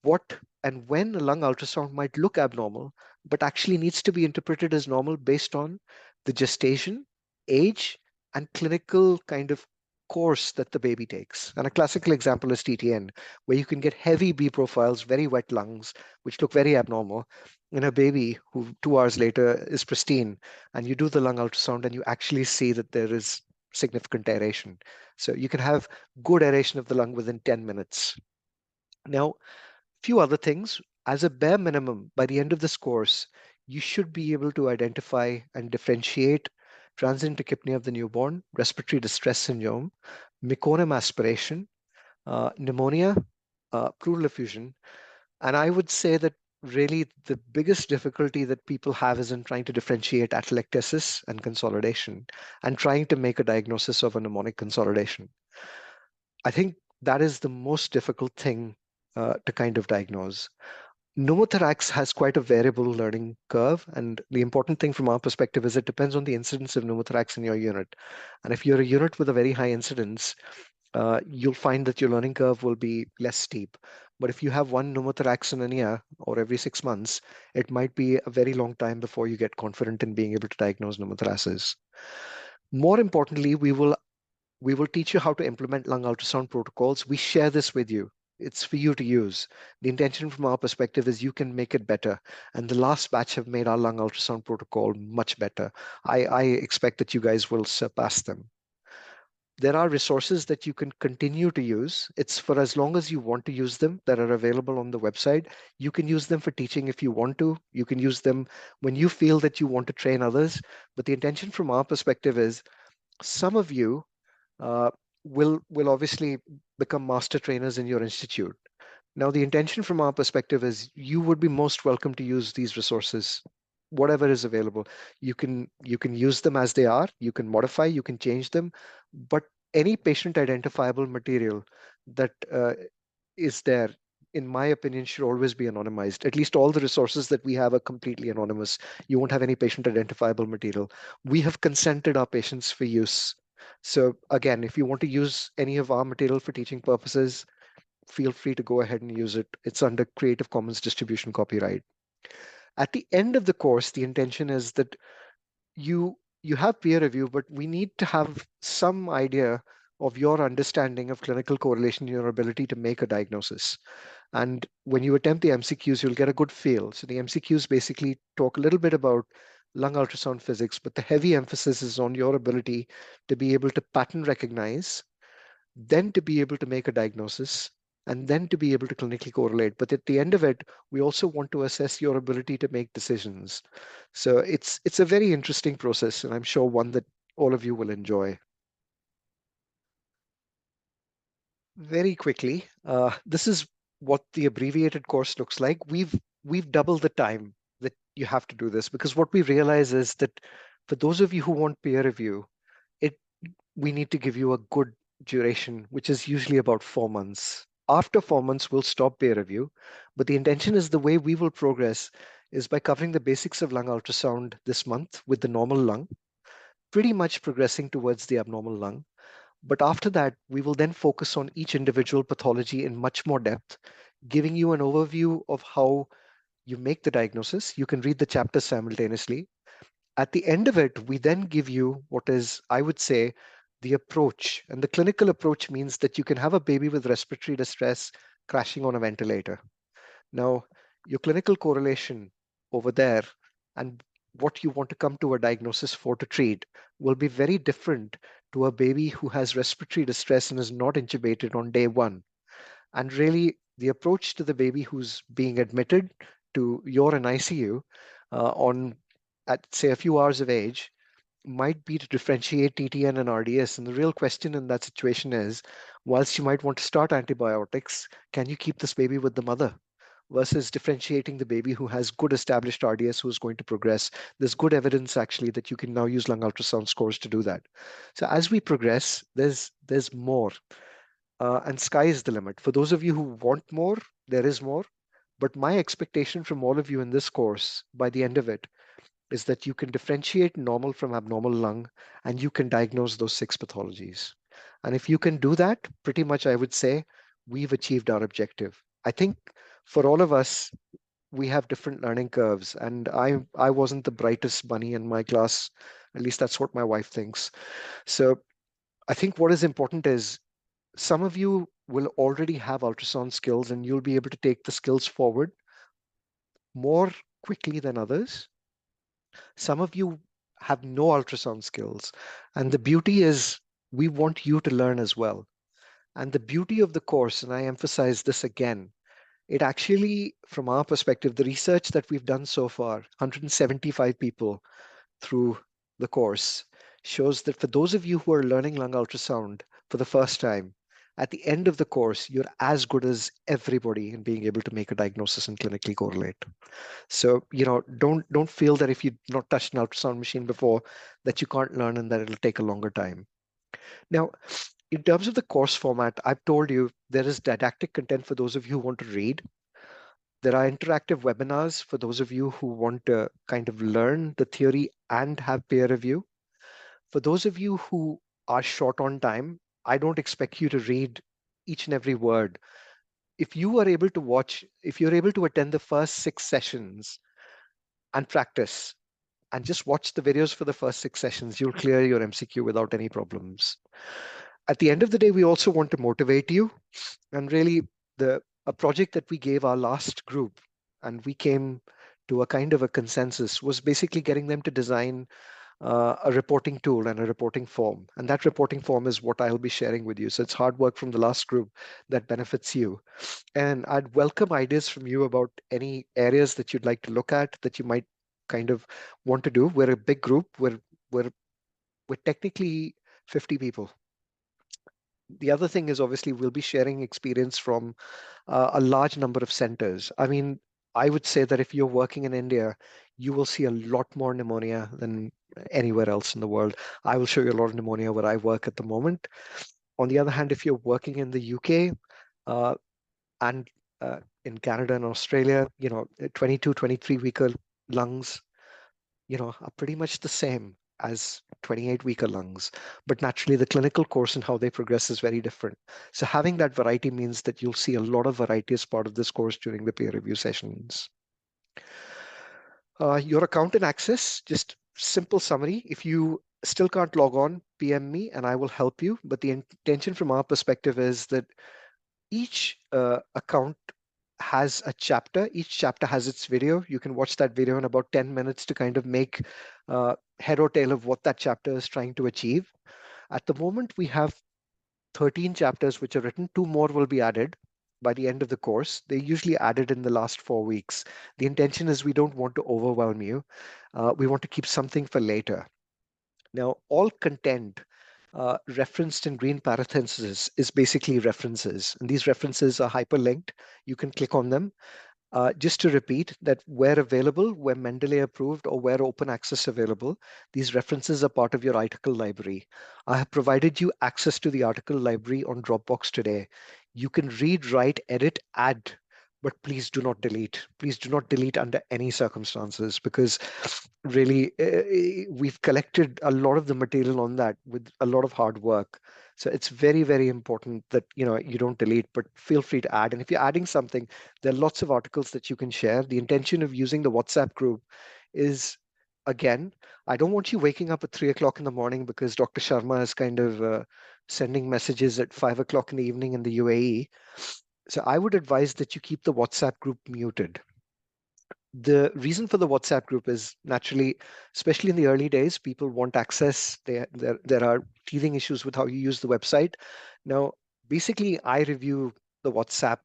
what and when a lung ultrasound might look abnormal, but actually needs to be interpreted as normal based on the gestation, age, and clinical kind of course that the baby takes. And a classical example is TTN, where you can get heavy B profiles, very wet lungs, which look very abnormal, in a baby who 2 hours later is pristine, and you do the lung ultrasound and you actually see that there is significant aeration. So you can have good aeration of the lung within 10 minutes. Now, few other things. As a bare minimum, by the end of this course, you should be able to identify and differentiate transient tachypnea of the newborn, respiratory distress syndrome, meconium aspiration, pneumonia, pleural effusion. And I would say that really the biggest difficulty that people have is in trying to differentiate atelectasis and consolidation and trying to make a diagnosis of a mnemonic consolidation. I think that is the most difficult thing to kind of diagnose. Pneumothorax has quite a variable learning curve, and the important thing from our perspective is it depends on the incidence of pneumothorax in your unit. And if you're a unit with a very high incidence, you'll find that your learning curve will be less steep. But if you have one pneumothorax in a year or every 6 months, it might be a very long time before you get confident in being able to diagnose pneumothoraces. More importantly, we will teach you how to implement lung ultrasound protocols. We share this with you It's for you to use. The intention from our perspective is you can make it better. And the last batch have made our lung ultrasound protocol much better. I expect that you guys will surpass them. There are resources that you can continue to use. It's for as long as you want to use them that are available on the website. You can use them for teaching if you want to. You can use them when you feel that you want to train others. But the intention from our perspective is some of you uh, will obviously become master trainers in your institute. Now, the intention from our perspective is you would be most welcome to use these resources, whatever is available. You can use them as they are, you can modify, you can change them, but any patient identifiable material that is there, in my opinion, should always be anonymized. At least all the resources that we have are completely anonymous. You won't have any patient identifiable material. We have consented our patients for use. So again, if you want to use any of our material for teaching purposes, feel free to go ahead and use it. It's under Creative Commons distribution copyright. At the end of the course, the intention is that you have peer review, but we need to have some idea of your understanding of clinical correlation, your ability to make a diagnosis. And when you attempt the MCQs, you'll get a good feel. So the MCQs basically talk a little bit about lung ultrasound physics, but the heavy emphasis is on your ability to be able to pattern recognize, then to be able to make a diagnosis, and then to be able to clinically correlate. But at the end of it, we also want to assess your ability to make decisions. So it's a very interesting process, and I'm sure one that all of you will enjoy. Very quickly, this is what the abbreviated course looks like. We've doubled the time that you have to do this, because what we realize is that for those of you who want peer review, it we need to give you a good duration, which is usually about 4 months. After 4 months, we'll stop peer review, but the intention is the way we will progress is by covering the basics of lung ultrasound this month with the normal lung, pretty much progressing towards the abnormal lung. But after that, we will then focus on each individual pathology in much more depth, giving you an overview of how you make the diagnosis. You can read the chapters simultaneously. At the end of it, we then give you what is, I would say, the approach. And the clinical approach means that you can have a baby with respiratory distress crashing on a ventilator. Now, your clinical correlation over there and what you want to come to a diagnosis for to treat will be very different to a baby who has respiratory distress and is not intubated on day one. And really, the approach to the baby who's being admitted to your an ICU on at say a few hours of age might be to differentiate TTN and RDS. And the real question in that situation is, whilst you might want to start antibiotics, can you keep this baby with the mother? Versus differentiating the baby who has good established RDS who is going to progress. There's good evidence actually that you can now use lung ultrasound scores to do that. So as we progress, there's more. And sky is the limit. For those of you who want more, there is more. But my expectation from all of you in this course, by the end of it, is that you can differentiate normal from abnormal lung and you can diagnose those 6 pathologies. And if you can do that, pretty much I would say we've achieved our objective. I think for all of us, we have different learning curves, and I wasn't the brightest bunny in my class. At least that's what my wife thinks. So I think what is important is some of you will already have ultrasound skills and you'll be able to take the skills forward more quickly than others. Some of you have no ultrasound skills. And the beauty is we want you to learn as well. And the beauty of the course, and I emphasize this again, it actually, from our perspective, the research that we've done so far, 175 people through the course, shows that for those of you who are learning lung ultrasound for the first time, at the end of the course, you're as good as everybody in being able to make a diagnosis and clinically correlate. So, don't feel that if you've not touched an ultrasound machine before, that you can't learn and that it'll take a longer time. Now, in terms of the course format, I've told you there is didactic content for those of you who want to read. There are interactive webinars for those of you who want to kind of learn the theory and have peer review. For those of you who are short on time, I don't expect you to read each and every word. If you're able to attend the first 6 sessions and practice and just watch the videos for the first 6 sessions, you'll clear your MCQ without any problems. At the end of the day, we also want to motivate you. And really, a project that we gave our last group, and we came to a kind of a consensus, was basically getting them to design a reporting tool and a reporting form. And that reporting form is what I'll be sharing with you. So it's hard work from the last group that benefits you. And I'd welcome ideas from you about any areas that you'd like to look at that you might kind of want to do. We're a big group. We're technically 50 people. The other thing is obviously we'll be sharing experience from a large number of centers. I mean, I would say that if you're working in India, you will see a lot more pneumonia than anywhere else in the world. I will show you a lot of pneumonia where I work at the moment. On the other hand, if you're working in the UK uh, and in Canada and Australia, 22, 23-weeker lungs, are pretty much the same as 28-weeker lungs. But naturally, the clinical course and how they progress is very different. So having that variety means that you'll see a lot of variety as part of this course during the peer review sessions. Your account and access, just simple summary. If you still can't log on, PM me and I will help you. But the intention from our perspective is that each account has a chapter. Each chapter has its video. You can watch that video in about 10 minutes to kind of make head or tail of what that chapter is trying to achieve. At the moment, we have 13 chapters which are written. 2 more will be added by the end of the course. They usually added in the last 4 weeks. The intention is we don't want to overwhelm you. We want to keep something for later. Now, all content referenced in green parentheses is basically references. And these references are hyperlinked. You can click on them. Just to repeat that where available, where Mendeley approved or where open access available, these references are part of your article library. I have provided you access to the article library on Dropbox today. You can read, write, edit, add, but please do not delete. Please do not delete under any circumstances, because really we've collected a lot of the material on that with a lot of hard work. So it's very, very important that you don't delete, but feel free to add. And if you're adding something, there are lots of articles that you can share. The intention of using the WhatsApp group is, again, I don't want you waking up at 3 o'clock in the morning because Dr. Sharma is kind of sending messages at 5 o'clock in the evening in the UAE. So I would advise that you keep the WhatsApp group muted. The reason for the WhatsApp group is naturally, especially in the early days, people want access. There are teething issues with how you use the website. Now, basically, I review the WhatsApp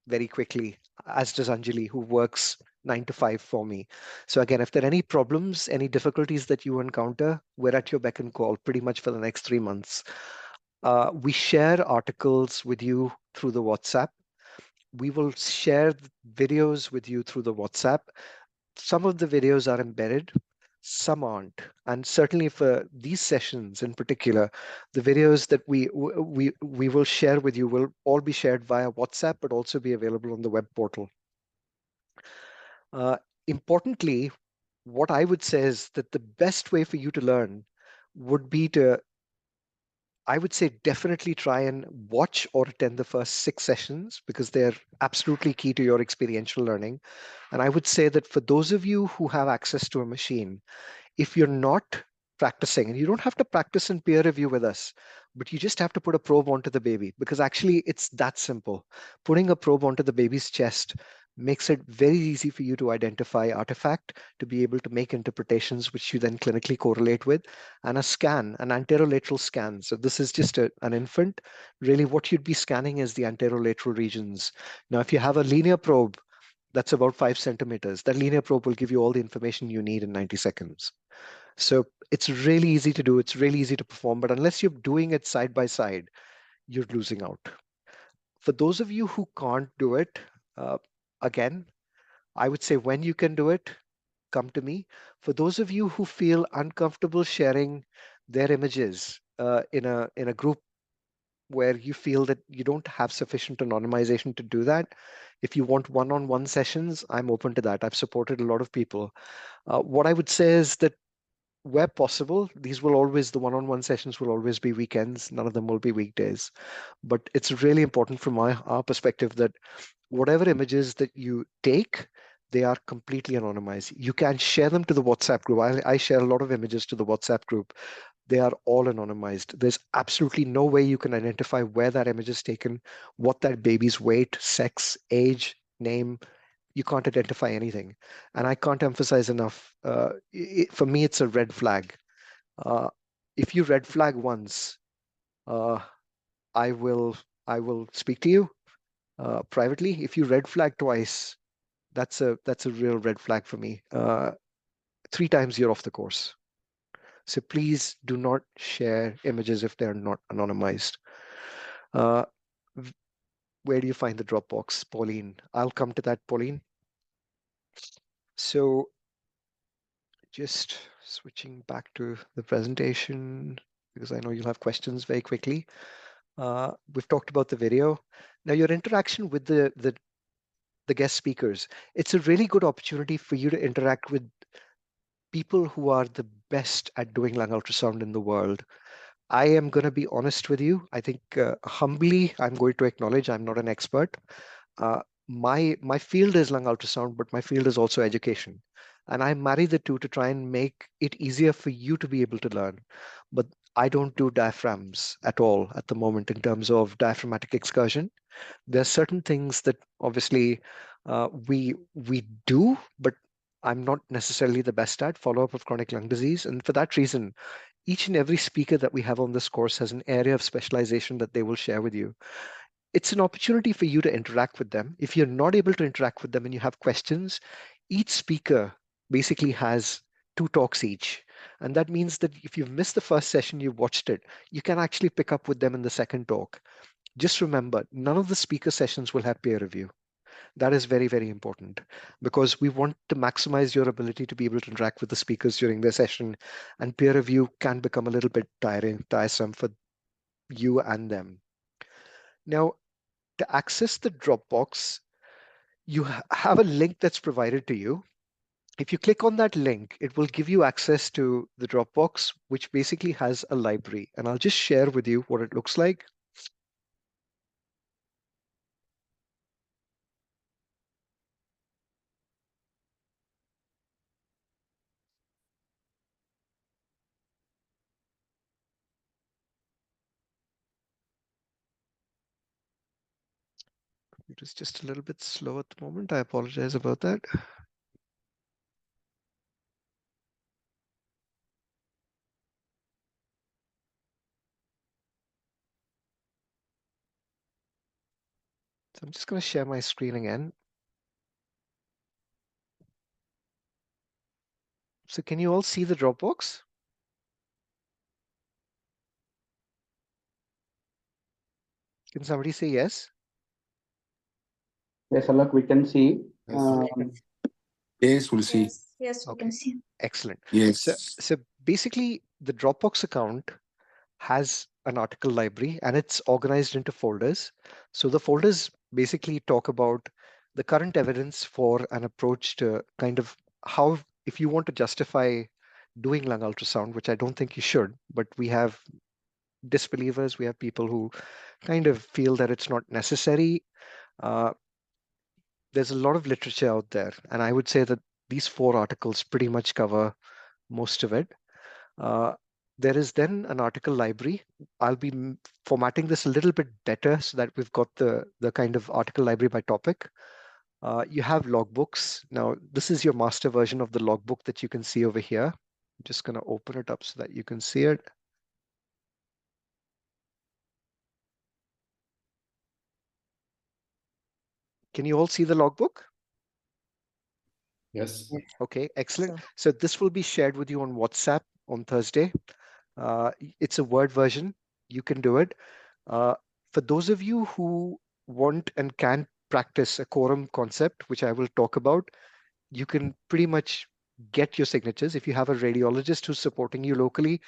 very quickly, as does Anjali, who works 9 to 5 for me. So again, if there are any problems, any difficulties that you encounter, we're at your beck and call pretty much for the next 3 months. We share articles with you through the WhatsApp. We will share videos with you through the WhatsApp. Some of the videos are embedded, some aren't. And certainly for these sessions in particular, the videos that we will share with you will all be shared via WhatsApp, but also be available on the web portal. Importantly, what I would say is that the best way for you to learn would be to, I would say, definitely try and watch or attend the first 6 sessions, because they're absolutely key to your experiential learning. And I would say that for those of you who have access to a machine, if you're not practicing, and you don't have to practice in peer review with us, but you just have to put a probe onto the baby, because actually it's that simple. Putting a probe onto the baby's chest makes it very easy for you to identify artifact, to be able to make interpretations, which you then clinically correlate with, and a scan, an anterolateral scan. So this is just an infant. Really what you'd be scanning is the anterolateral regions. Now, if you have a linear probe, that's about 5 centimeters. That linear probe will give you all the information you need in 90 seconds. So it's really easy to do. It's really easy to perform, but unless you're doing it side by side, you're losing out. For those of you who can't do it, again, I would say when you can do it, come to me. For those of you who feel uncomfortable sharing their images in a group where you feel that you don't have sufficient anonymization to do that, if you want one-on-one sessions, I'm open to that. I've supported a lot of people. What I would say is that where possible, the one-on-one sessions will always be weekends. None of them will be weekdays. But it's really important from our perspective that whatever images that you take, they are completely anonymized. You can share them to the WhatsApp group. I share a lot of images to the WhatsApp group, They are all anonymized. There's absolutely no way you can identify where that image is taken, what that baby's weight, sex, age, name. You can't identify anything. And I can't emphasize enough. For me, it's a red flag. If you red flag once, uh, I will I will speak to you privately. If you red flag twice, that's a real red flag for me. 3 times you're off the course. So please do not share images if they're not anonymized. Uh, where do you find the Dropbox, Pauline? I'll come to that, Pauline. So just switching back to the presentation, because I know you'll have questions very quickly. We've talked about the video. Now, your interaction with the guest speakers, it's a really good opportunity for you to interact with people who are the best at doing lung ultrasound in the world. I am going to be honest with you. I think humbly, I'm going to acknowledge I'm not an expert. Uh, my field is lung ultrasound, but my field is also education, and I marry the two to try and make it easier for you to be able to learn. But I don't do diaphragms at all at the moment in terms of diaphragmatic excursion. There are certain things that obviously we do, but I'm not necessarily the best at follow-up of chronic lung disease. And for that reason, each and every speaker that we have on this course has an area of specialization that they will share with you. It's an opportunity for you to interact with them. If you're not able to interact with them and you have questions, each speaker basically has 2 talks each. And that means that if you've missed the first session, you've watched it, you can actually pick up with them in the second talk. Just remember, none of the speaker sessions will have peer review. That is very, very important because we want to maximize your ability to be able to interact with the speakers during their session. And peer review can become a little bit tiresome for you and them. Now, to access the Dropbox, you have a link that's provided to you. If you click on that link, it will give you access to the Dropbox, which basically has a library. And I'll just share with you what it looks like. It is just a little bit slow at the moment. I apologize about that. So I'm just going to share my screen again. So can you all see the Dropbox? Can somebody say yes? Yes, Alok, we can see. Yes, we'll see. Yes, we Okay. can see. Excellent. Yes. So basically, the Dropbox account has an article library and it's organized into folders. So the folders basically talk about the current evidence for an approach to kind of how, if you want to justify doing lung ultrasound, which I don't think you should, but we have disbelievers, we have people who kind of feel that it's not necessary. There's a lot of literature out there, and I would say that these 4 articles pretty much cover most of it. There is then an article library. I'll be formatting this a little bit better so that we've got the kind of article library by topic. You have logbooks. Now, this is your master version of the logbook that you can see over here. I'm just going to open it up so that you can see it. Can you all see the logbook? Yes. Okay, excellent. So this will be shared with you on WhatsApp on Thursday. It's a Word version. You can do it. For those of you who want and can practice a quorum concept, which I will talk about, you can pretty much get your signatures. If you have a radiologist who's supporting you locally,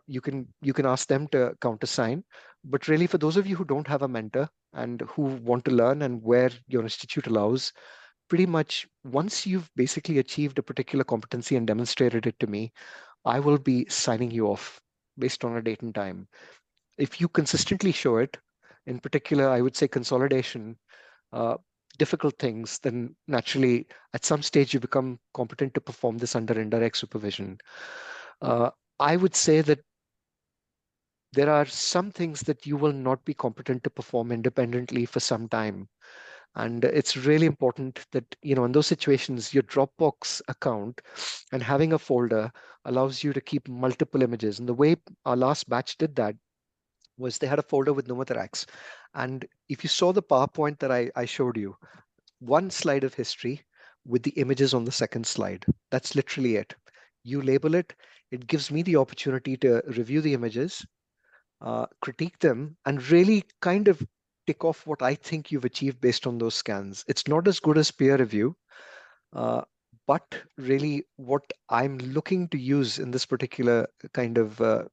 you can ask them to countersign. But really, for those of you who don't have a mentor and who want to learn and where your institute allows, pretty much once you've basically achieved a particular competency and demonstrated it to me, I will be signing you off based on a date and time. If you consistently show it, in particular, I would say consolidation, uh, difficult things, then naturally at some stage you become competent to perform this under indirect supervision. I would say that there are some things that you will not be competent to perform independently for some time. And it's really important that, in those situations, your Dropbox account and having a folder allows you to keep multiple images. And the way our last batch did that was they had a folder with pneumothorax. And if you saw the PowerPoint that I showed you, one slide of history with the images on the second slide. That's literally it. You label it. It gives me the opportunity to review the images, critique them, and really kind of tick off what I think you've achieved based on those scans. It's not as good as peer review, uh, but really what I'm looking to use in this particular kind of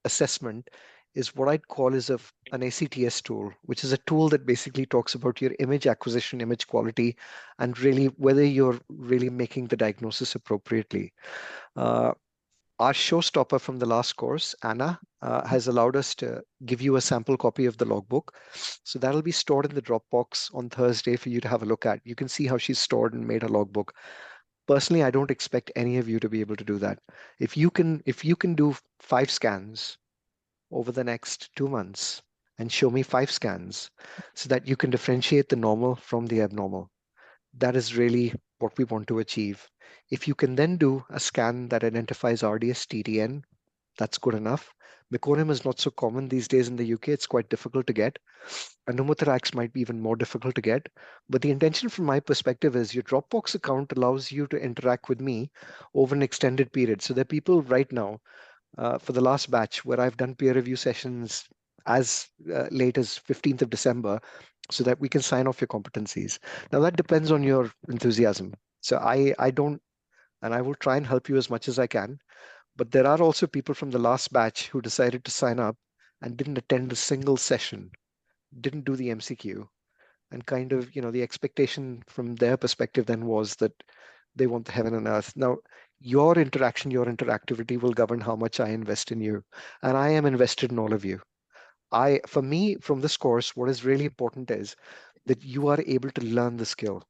assessment is what I'd call is an ACTS tool, which is a tool that basically talks about your image acquisition, image quality, and really whether you're really making the diagnosis appropriately. Uh, our showstopper from the last course, Anna, has allowed us to give you a sample copy of the logbook. So that'll be stored in the Dropbox on Thursday for you to have a look at. You can see how she's stored and made her logbook. Personally, I don't expect any of you to be able to do that. If you can do 5 scans over the next 2 months and show me 5 scans so that you can differentiate the normal from the abnormal, that is really what we want to achieve. If you can then do a scan that identifies RDS TDN, that's good enough. Meconium is not so common these days in the UK. It's quite difficult to get. A pneumothorax might be even more difficult to get. But the intention from my perspective is your Dropbox account allows you to interact with me over an extended period. So there are people right now for the last batch where I've done peer review sessions as late as 15th of December so that we can sign off your competencies. Now that depends on your enthusiasm. So I don't, and I will try and help you as much as I can. But there are also people from the last batch who decided to sign up and didn't attend a single session, didn't do the MCQ, and kind of, the expectation from their perspective then was that they want the heaven and earth. Now, your interaction, your interactivity will govern how much I invest in you. And I am invested in all of you. For me, from this course, what is really important is that you are able to learn the skill.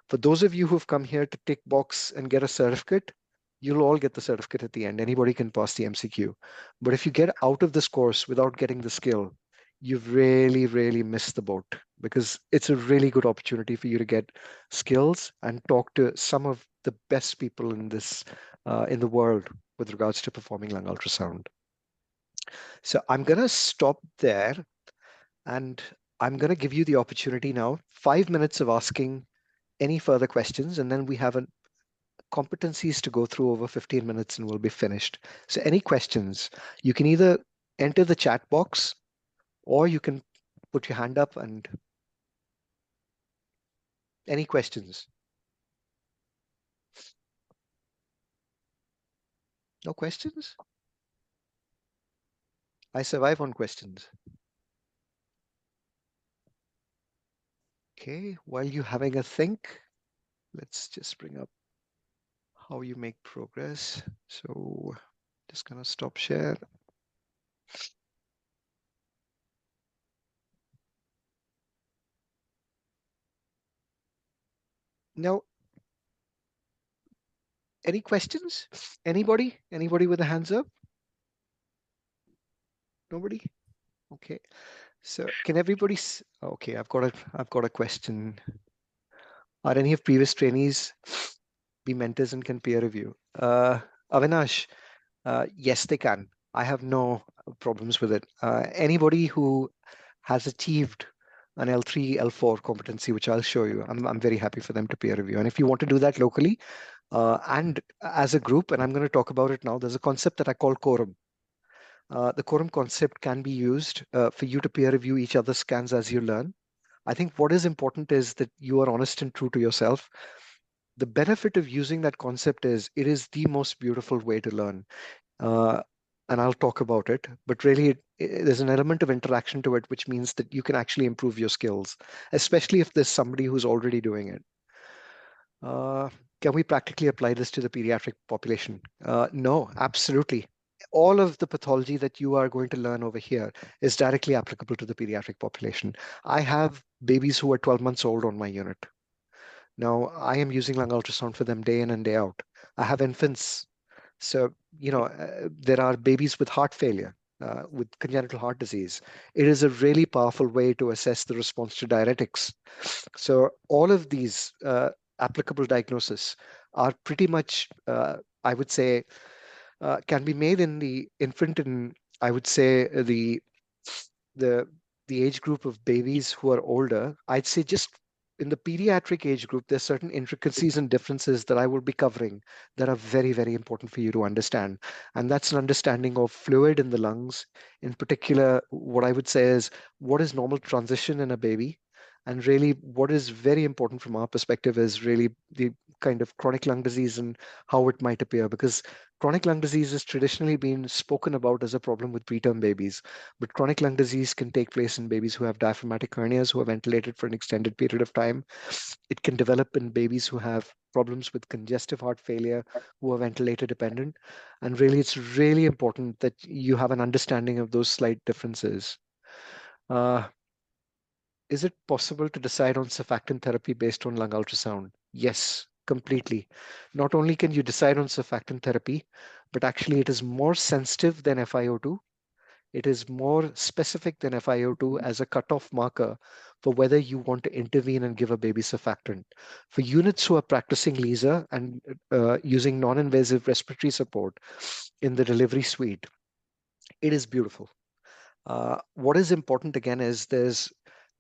For those of you who've come here to tick box and get a certificate, you'll all get the certificate at the end. Anybody can pass the MCQ. But if you get out of this course without getting the skill, you've really, really missed the boat because it's a really good opportunity for you to get skills and talk to some of the best people in the world with regards to performing lung ultrasound. So I'm going to stop there and I'm going to give you the opportunity now, 5 minutes of asking any further questions, and then we have competencies to go through over 15 minutes and we'll be finished. So any questions, you can either enter the chat box or you can put your hand up and any questions? No questions? I survive on questions. Okay, while you're having a think, let's just bring up how you make progress. So just gonna stop share. Now, any questions? Anybody? Anybody with a hands up? Nobody? Okay. So can everybody? Okay, I've got a question. Are any of previous trainees be mentors and can peer review? Avinash, yes, they can. I have no problems with it. Anybody who has achieved an L3, L4 competency, which I'll show you, I'm very happy for them to peer review. And if you want to do that locally and as a group, and I'm going to talk about it now, there's a concept that I call quorum. The quorum concept can be used for you to peer review each other's scans as you learn. I think what is important is that you are honest and true to yourself. The benefit of using that concept is it is the most beautiful way to learn. Uh, and I'll talk about it, but really there's an element of interaction to it, which means that you can actually improve your skills, especially if there's somebody who's already doing it. Can we practically apply this to the pediatric population? No, absolutely. All of the pathology that you are going to learn over here is directly applicable to the pediatric population. I have babies who are 12 months old on my unit. Now, I am using lung ultrasound for them day in and day out. I have infants So, there are babies with heart failure, with congenital heart disease. It is a really powerful way to assess the response to diuretics. So, all of these applicable diagnoses are pretty much, I would say, can be made in the infant and I would say the the age group of babies who are older. I'd say just in the pediatric age group, there's certain intricacies and differences that I will be covering that are very, very important for you to understand. And that's an understanding of fluid in the lungs. In particular, what I would say is what is normal transition in a baby? And really, what is very important from our perspective is really the kind of chronic lung disease and how it might appear, because chronic lung disease has traditionally been spoken about as a problem with preterm babies, but chronic lung disease can take place in babies who have diaphragmatic hernias, who are ventilated for an extended period of time. It can develop in babies who have problems with congestive heart failure, who are ventilator dependent. And really, it's really important that you have an understanding of those slight differences. Uh, is it possible to decide on surfactant therapy based on lung ultrasound? Yes, completely. Not only can you decide on surfactant therapy, but actually it is more sensitive than FiO2. It is more specific than FiO2 as a cutoff marker for whether you want to intervene and give a baby surfactant. For units who are practicing LISA and using non-invasive respiratory support in the delivery suite, it is beautiful. What is important again is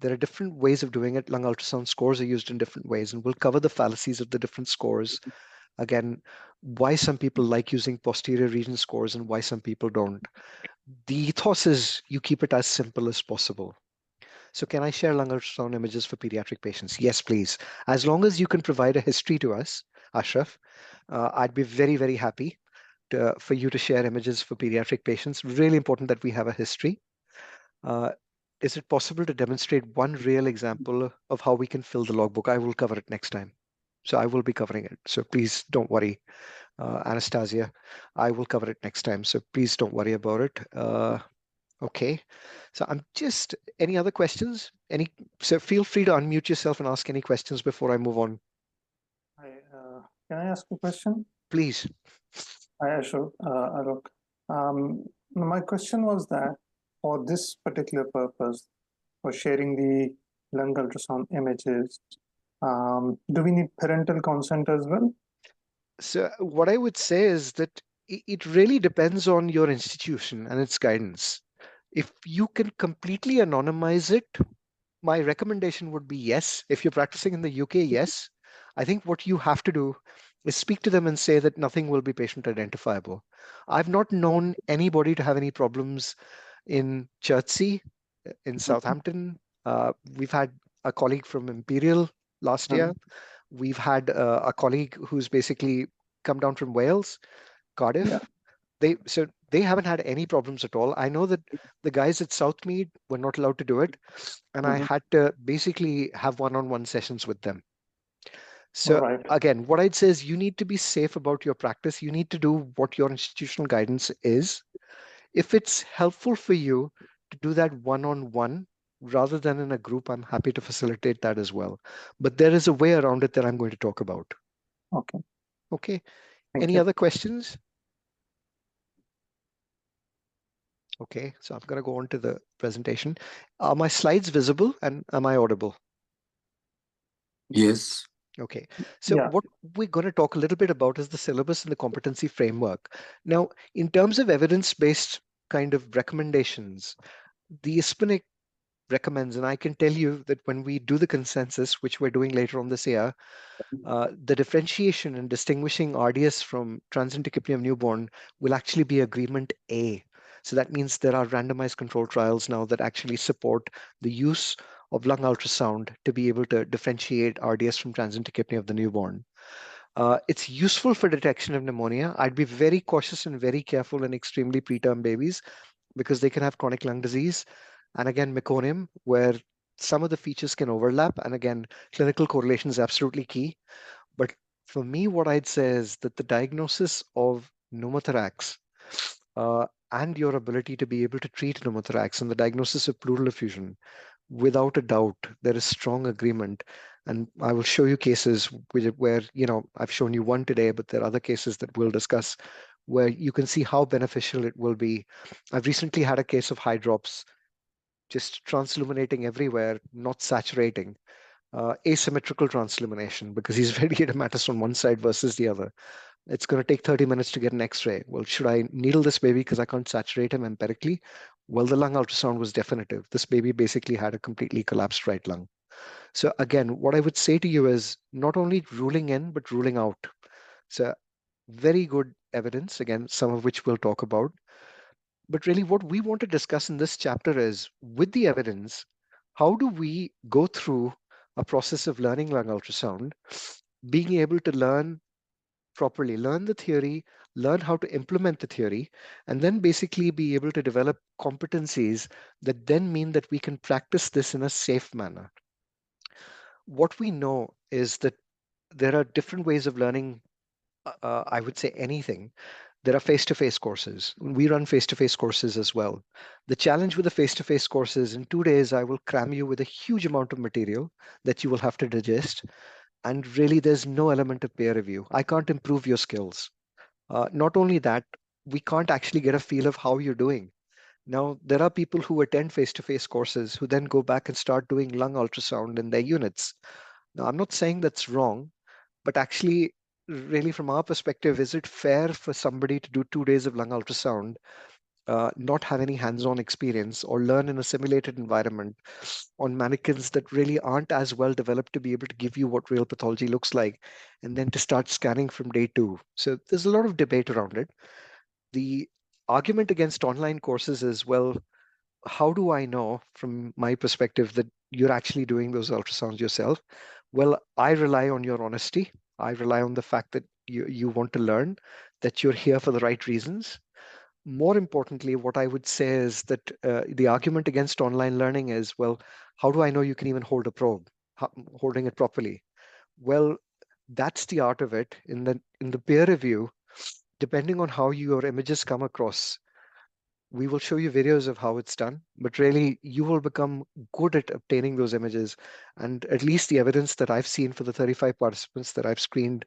there are different ways of doing it. Lung ultrasound scores are used in different ways, and we'll cover the fallacies of the different scores. Again, why some people like using posterior region scores and why some people don't. The ethos is you keep it as simple as possible. So can I share lung ultrasound images for pediatric patients? Yes, please. As long as you can provide a history to us, Ashraf, I'd be very, very happy for you to share images for pediatric patients. Really important that we have a history. Uh, is it possible to demonstrate one real example of how we can fill the logbook? I will cover it next time. So I will be covering it. So please don't worry, Anastasia. I will cover it next time. So please don't worry about it. Okay. So any other questions? So feel free to unmute yourself and ask any questions before I move on. Can I ask a question? Please. Hi, Ashok, Alok. My question was that for this particular purpose, for sharing the lung ultrasound images, do we need parental consent as well? So what I would say is that it really depends on your institution and its guidance. If you can completely anonymize it, my recommendation would be yes. If you're practicing in the UK, yes. I think what you have to do is speak to them and say that nothing will be patient identifiable. I've not known anybody to have any problems in Chertsey, in Southampton. We've had a colleague from Imperial last year. We've had a colleague who's basically come down from Wales, Cardiff. Yeah. They haven't had any problems at all. I know that the guys at Southmead were not allowed to do it, and I had to basically have one-on-one sessions with them. So Right. again, what I'd say is you need to be safe about your practice. You need to do what your institutional guidance is. If it's helpful for you to do that one-on-one rather than in a group, I'm happy to facilitate that as well. But there is a way around it that I'm going to talk about. Okay. Okay. Thank Any you. other questions? Okay, so I'm going to go on to the presentation. Are my slides visible and am I audible? Yes. Okay, so Yeah. what we're going to talk a little bit about is the syllabus and the competency framework. Now, in terms of evidence-based kind of recommendations, the ISPNIC recommends, and I can tell you that when we do the consensus, which we're doing later on this year, the differentiation and distinguishing RDS from transendocypnia of newborn will actually be agreement A. So that means there are randomized control trials now that actually support the use of lung ultrasound to be able to differentiate RDS from transendocypnia of the newborn. It's useful for detection of pneumonia. I'd be very cautious and very careful in extremely preterm babies because they can have chronic lung disease. And again, meconium, where some of the features can overlap. And again, clinical correlation is absolutely key. But for me, what I'd say is that the diagnosis of pneumothorax and your ability to be able to treat pneumothorax and the diagnosis of pleural effusion, without a doubt, there is strong agreement. And I will show you cases where, I've shown you one today, but there are other cases that we'll discuss where you can see how beneficial it will be. I've recently had a case of high drops, just transilluminating everywhere, not saturating. Asymmetrical transillumination, because he's very edematous on one side versus the other. It's going to take 30 minutes to get an X-ray. Well, should I needle this baby because I can't saturate him empirically? Well, the lung ultrasound was definitive. This baby basically had a completely collapsed right lung. So again, what I would say to you is not only ruling in, but ruling out. So very good evidence, again, some of which we'll talk about. But really what we want to discuss in this chapter is, with the evidence, how do we go through a process of learning lung ultrasound, being able to learn properly, learn the theory, learn how to implement the theory, and then basically be able to develop competencies that then mean that we can practice this in a safe manner. What we know is that there are different ways of learning, I would say anything. There are face-to-face courses. We run face-to-face courses as well. The challenge with the face-to-face courses, in 2 days, I will cram you with a huge amount of material that you will have to digest. And really, there's no element of peer review. I can't improve your skills. Not only that, we can't actually get a feel of how you're doing. Now, there are people who attend face-to-face courses who then go back and start doing lung ultrasound in their units. Now, I'm not saying that's wrong, but actually, really from our perspective, is it fair for somebody to do 2 days of lung ultrasound, not have any hands-on experience, or learn in a simulated environment on mannequins that really aren't as well developed to be able to give you what real pathology looks like, and then to start scanning from day 2? So there's a lot of debate around it. The argument against online courses is, well, how do I know from my perspective that you're actually doing those ultrasounds yourself? Well, I rely on your honesty. I rely on the fact that you want to learn, that you're here for the right reasons. More importantly, what I would say is that the argument against online learning is, well, how do I know you can even hold a probe, holding it properly? Well, that's the art of it. In the peer review, depending on how your images come across, we will show you videos of how it's done, but really you will become good at obtaining those images. And at least the evidence that I've seen for the 35 participants that I've screened,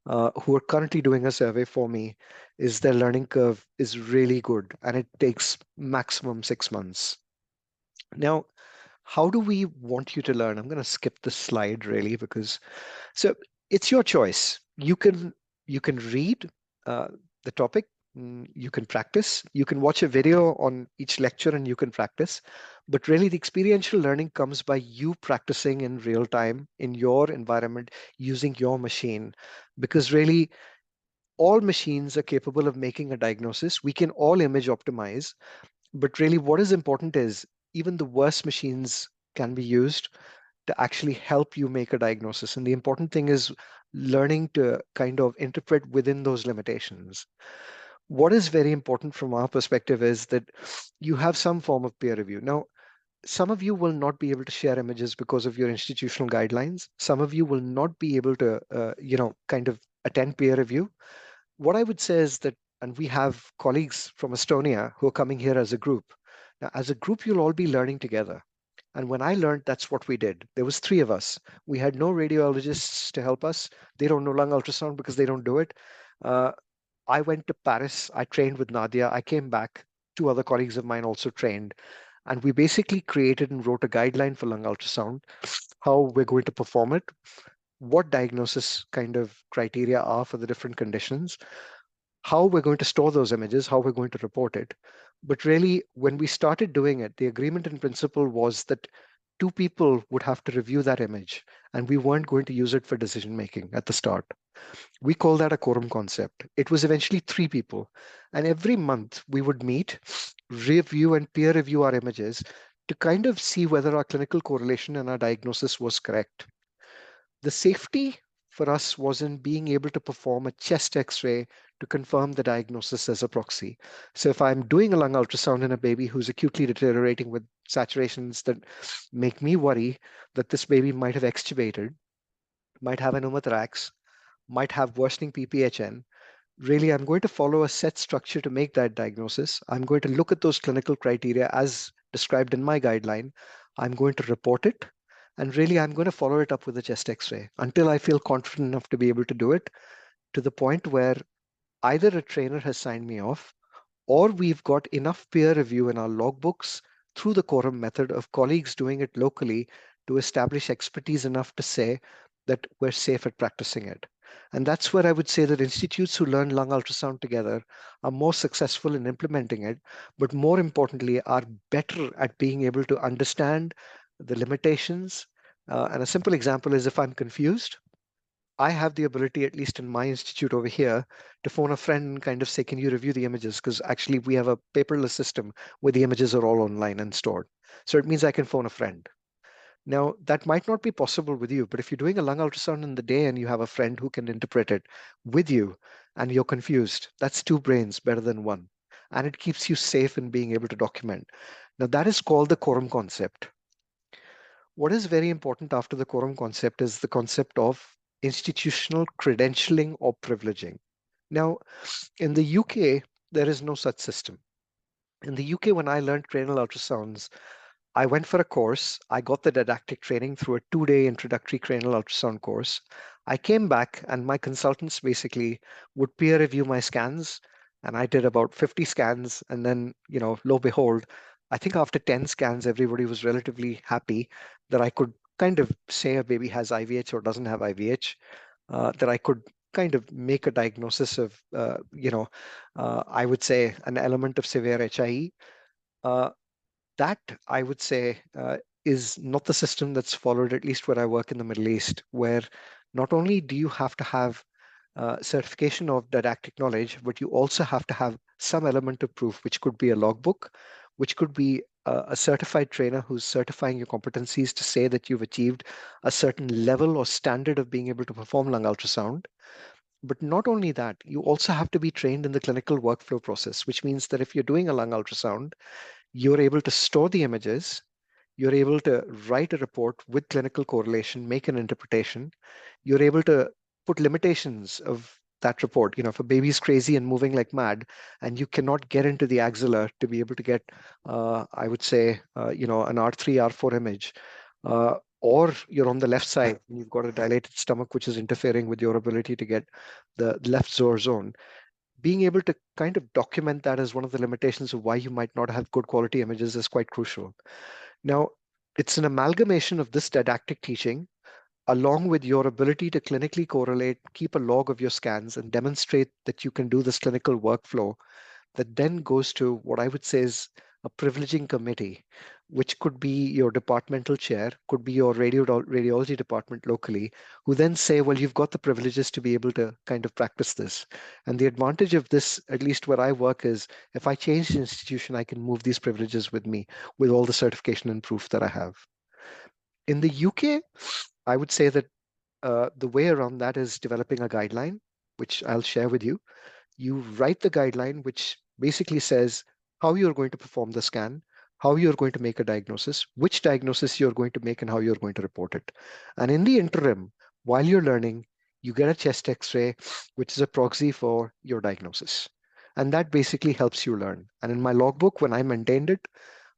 who are currently doing a survey for me, is their learning curve is really good, and it takes maximum 6 months. Now, how do we want you to learn? I'm going to skip this slide really, because so it's your choice. You can read the topic, you can practice, you can watch a video on each lecture and you can practice. But really the experiential learning comes by you practicing in real time in your environment using your machine, because really all machines are capable of making a diagnosis. We can all image optimize, but really what is important is even the worst machines can be used to actually help you make a diagnosis. And the important thing is learning to kind of interpret within those limitations. What is very important from our perspective is that you have some form of peer review. Now, some of you will not be able to share images because of your institutional guidelines. Some of you will not be able to, kind of attend peer review. What I would say is that, and we have colleagues from Estonia who are coming here as a group. Now, as a group, you'll all be learning together. And when I learned, that's what we did. There was 3 of us. We had no radiologists to help us. They don't know lung ultrasound because they don't do it. I went to Paris. I trained with Nadia. I came back. 2 other colleagues of mine also trained. And we basically created and wrote a guideline for lung ultrasound, how we're going to perform it, what diagnosis kind of criteria are for the different conditions, how we're going to store those images, how we're going to report it. But really, when we started doing it, the agreement in principle was that 2 people would have to review that image, and we weren't going to use it for decision making at the start. We call that a quorum concept. It was eventually 3 people. And every month we would meet, review and peer review our images to kind of see whether our clinical correlation and our diagnosis was correct. The safety for us was in being able to perform a chest X-ray to confirm the diagnosis as a proxy. So if I'm doing a lung ultrasound in a baby who's acutely deteriorating with saturations that make me worry that this baby might have extubated, might have an pneumothorax, might have worsening PPHN, really I'm going to follow a set structure to make that diagnosis. I'm going to look at those clinical criteria as described in my guideline. I'm going to report it. And really, I'm going to follow it up with a chest X-ray until I feel confident enough to be able to do it, to the point where either a trainer has signed me off, or we've got enough peer review in our logbooks through the quorum method of colleagues doing it locally to establish expertise enough to say that we're safe at practicing it. And that's where I would say that institutes who learn lung ultrasound together are more successful in implementing it, but more importantly, are better at being able to understand the limitations. And a simple example is if I'm confused, I have the ability, at least in my institute over here, to phone a friend and kind of say, can you review the images? Because actually we have a paperless system where the images are all online and stored. So it means I can phone a friend. Now, that might not be possible with you, but if you're doing a lung ultrasound in the day and you have a friend who can interpret it with you and you're confused, that's two brains better than one. And it keeps you safe in being able to document. Now, that is called the quorum concept. What is very important after the quorum concept is the concept of institutional credentialing or privileging. Now, in the UK, there is no such system. In the UK, when I learned cranial ultrasounds, I went for a course. I got the didactic training through a 2-day introductory cranial ultrasound course. I came back, and my consultants basically would peer review my scans. And I did about 50 scans. And then, lo and behold, I think after 10 scans, everybody was relatively happy that I could kind of say a baby has IVH or doesn't have IVH, that I could kind of make a diagnosis of, I would say an element of severe HIE. Uh, that I would say is not the system that's followed, at least where I work in the Middle East, where not only do you have to have certification of didactic knowledge, but you also have to have some element of proof, which could be a logbook, which could be a certified trainer who's certifying your competencies to say that you've achieved a certain level or standard of being able to perform lung ultrasound. But not only that, you also have to be trained in the clinical workflow process, which means that if you're doing a lung ultrasound, you're able to store the images, you're able to write a report with clinical correlation, make an interpretation, you're able to put limitations of that report. If a baby's crazy and moving like mad, and you cannot get into the axilla to be able to get, I would say, an R3, R4 image, or you're on the left side and you've got a dilated stomach, which is interfering with your ability to get the left Zohr zone, being able to kind of document that as one of the limitations of why you might not have good quality images is quite crucial. Now, it's an amalgamation of this didactic teaching along with your ability to clinically correlate, keep a log of your scans, and demonstrate that you can do this clinical workflow that then goes to what I would say is a privileging committee, which could be your departmental chair, could be your radiology department locally, who then say, well, you've got the privileges to be able to kind of practice this. And the advantage of this, at least where I work, is if I change the institution, I can move these privileges with me with all the certification and proof that I have. In the UK, I would say that the way around that is developing a guideline, which I'll share with you. You write the guideline, which basically says how you're going to perform the scan, how you're going to make a diagnosis, which diagnosis you're going to make, and how you're going to report it. And in the interim, while you're learning, you get a chest x-ray, which is a proxy for your diagnosis. And that basically helps you learn. And in my logbook, when I maintained it,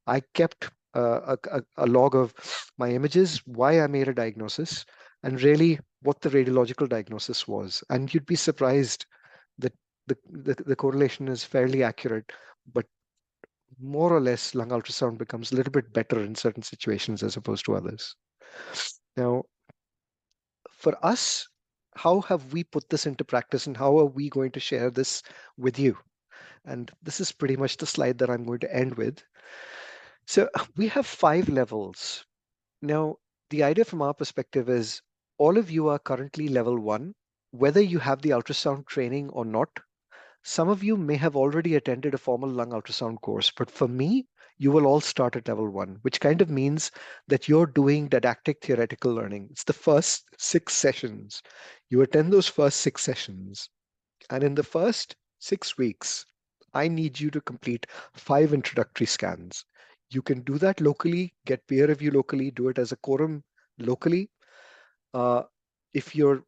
I kept a log of my images, why I made a diagnosis, and really what the radiological diagnosis was. And you'd be surprised that the correlation is fairly accurate, but more or less lung ultrasound becomes a little bit better in certain situations as opposed to others. Now, for us, how have we put this into practice and how are we going to share this with you? And this is pretty much the slide that I'm going to end with. So we have 5 levels. Now, the idea from our perspective is all of you are currently level 1, whether you have the ultrasound training or not. Some of you may have already attended a formal lung ultrasound course, but for me, you will all start at level 1, which kind of means that you're doing didactic theoretical learning. It's the first 6 sessions. You attend those first 6 sessions. And in the first 6 weeks, I need you to complete 5 introductory scans. You can do that locally, get peer review locally, do it as a quorum locally. If you're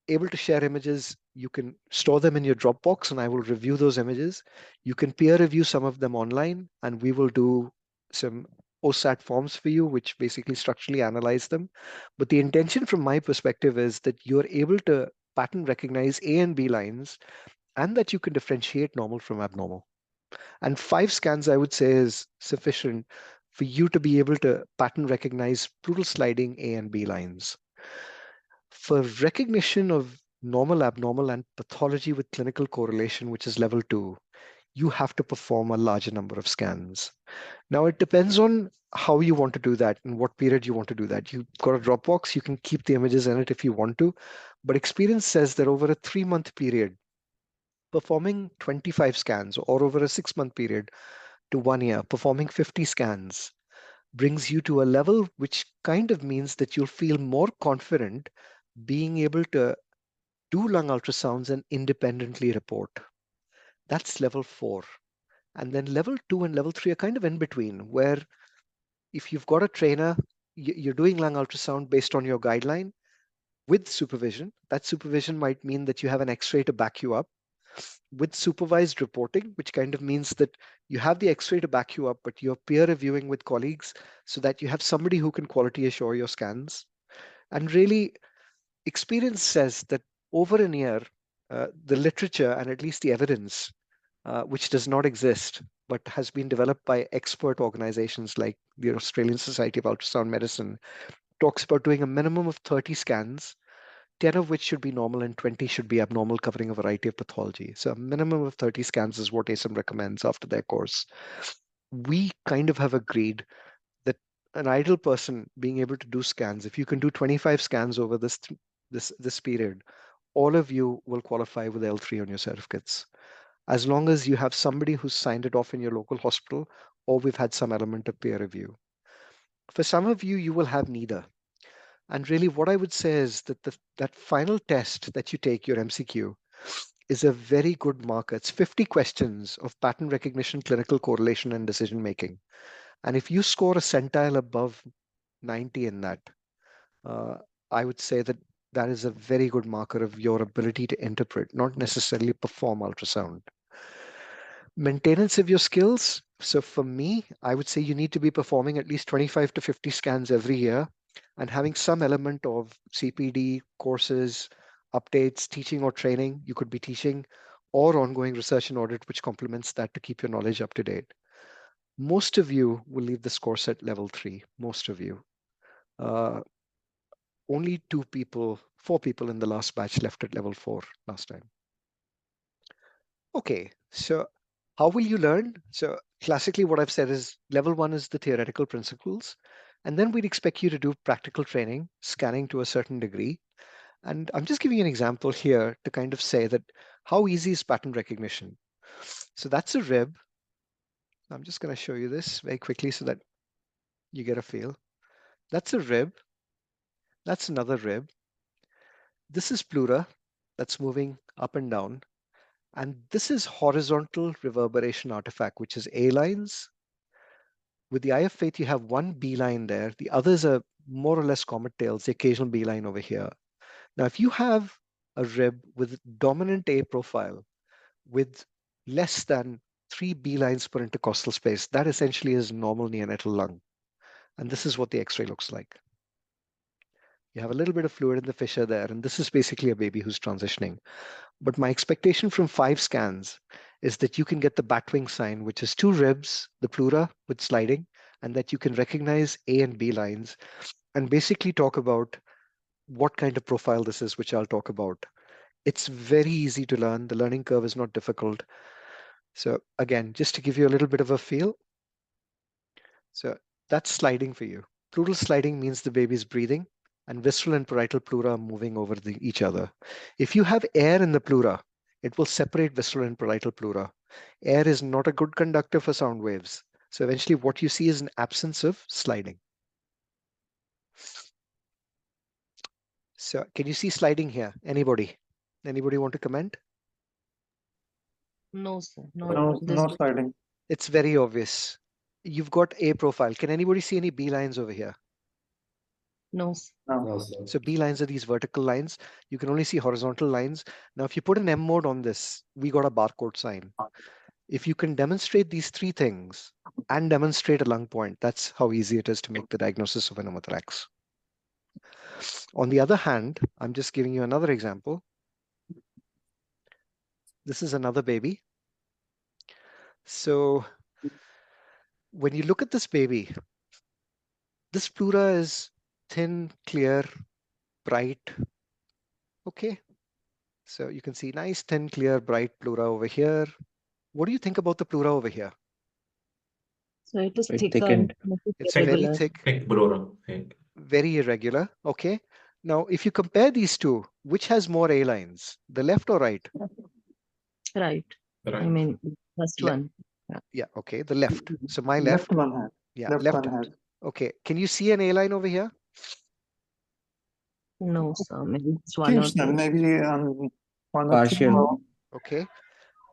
able to share images, you can store them in your Dropbox and I will review those images. You can peer review some of them online and we will do some OSAT forms for you, which basically structurally analyze them. But the intention from my perspective is that you're able to pattern recognize A and B lines and that you can differentiate normal from abnormal. And 5 scans, I would say, is sufficient for you to be able to pattern recognize pleural sliding A and B lines. For recognition of normal, abnormal, and pathology with clinical correlation, which is level 2, you have to perform a larger number of scans. Now, it depends on how you want to do that and what period you want to do that. You've got a Dropbox, you can keep the images in it if you want to, but experience says that over a 3-month period, performing 25 scans, or over a 6-month period to 1 year, performing 50 scans brings you to a level which kind of means that you'll feel more confident being able to do lung ultrasounds and independently report. That's level 4. And then level 2 and level 3 are kind of in between, where if you've got a trainer, you're doing lung ultrasound based on your guideline with supervision. That supervision might mean that you have an X-ray to back you up, with supervised reporting, which kind of means that you have the X-ray to back you up, but you're peer reviewing with colleagues so that you have somebody who can quality assure your scans. And really, experience says that over a year, the literature and at least the evidence, which does not exist, but has been developed by expert organizations like the Australian Society of Ultrasound Medicine, talks about doing a minimum of 30 scans, 10 of which should be normal and 20 should be abnormal, covering a variety of pathology. So a minimum of 30 scans is what ASIM recommends after their course. We kind of have agreed that an ideal person being able to do scans, if you can do 25 scans over this period, all of you will qualify with L3 on your certificates, as long as you have somebody who's signed it off in your local hospital, or we've had some element of peer review. For some of you, you will have neither. And really what I would say is that that final test that you take, your MCQ, is a very good marker. It's 50 questions of pattern recognition, clinical correlation, and decision making. And if you score a centile above 90 in that, I would say that that is a very good marker of your ability to interpret, not necessarily perform ultrasound. Maintenance of your skills. So for me, I would say you need to be performing at least 25 to 50 scans every year and having some element of CPD courses, updates, teaching or training. You could be teaching, or ongoing research and audit, which complements that to keep your knowledge up to date. Most of you will leave this course at level 3, most of you. Only 4 people in the last batch left at level 4 last time. Okay, so how will you learn? So classically, what I've said is level 1 is the theoretical principles. And then we'd expect you to do practical training, scanning to a certain degree. And I'm just giving you an example here to kind of say that how easy is pattern recognition? So that's a rib. I'm just going to show you this very quickly so that you get a feel. That's a rib. That's another rib. This is pleura that's moving up and down. And this is horizontal reverberation artifact, which is A lines. With the eye of faith, you have one B line there. The others are more or less comet tails, the occasional B line over here. Now, if you have a rib with dominant A profile with less than 3 B lines per intercostal space, that essentially is normal neonatal lung. And this is what the X-ray looks like. You have a little bit of fluid in the fissure there, and this is basically a baby who's transitioning. But my expectation from 5 scans is that you can get the batwing sign, which is 2 ribs, the pleura with sliding, and that you can recognize A and B lines and basically talk about what kind of profile this is, which I'll talk about. It's very easy to learn. The learning curve is not difficult. So again, just to give you a little bit of a feel. So that's sliding for you. Pleural sliding means the baby's breathing, and visceral and parietal pleura are moving over each other. If you have air in the pleura, it will separate visceral and parietal pleura. Air is not a good conductor for sound waves. So eventually what you see is an absence of sliding. So can you see sliding here? Anybody? Anybody want to comment? No, sir. No, no sliding. It's very obvious. You've got A profile. Can anybody see any B lines over here? No, sir. No. So B lines are these vertical lines. You can only see horizontal lines. Now, if you put an M mode on this, we got a barcode sign. If you can demonstrate these 3 things and demonstrate a lung point, that's how easy it is to make the diagnosis of pneumothorax. On the other hand, I'm just giving you another example. This is another baby. So when you look at this baby, this pleura is thin, clear, bright. Okay. So you can see nice, thin, clear, bright pleura over here. What do you think about the pleura over here? So it is It thicker, thickened. It's very irregular. thick, Thick Brora. Thick. very irregular. Okay. Now, if you compare these two, which has more A lines, the left or right? Right. I Right. mean, first Yeah. one. Yeah. Okay. The left. So my Left left. one has. Yeah. Left Left. one has. Okay. Can you see an A line over here? No, sir. Maybe it's one or Seems that two. maybe on one or two. Partial. Okay.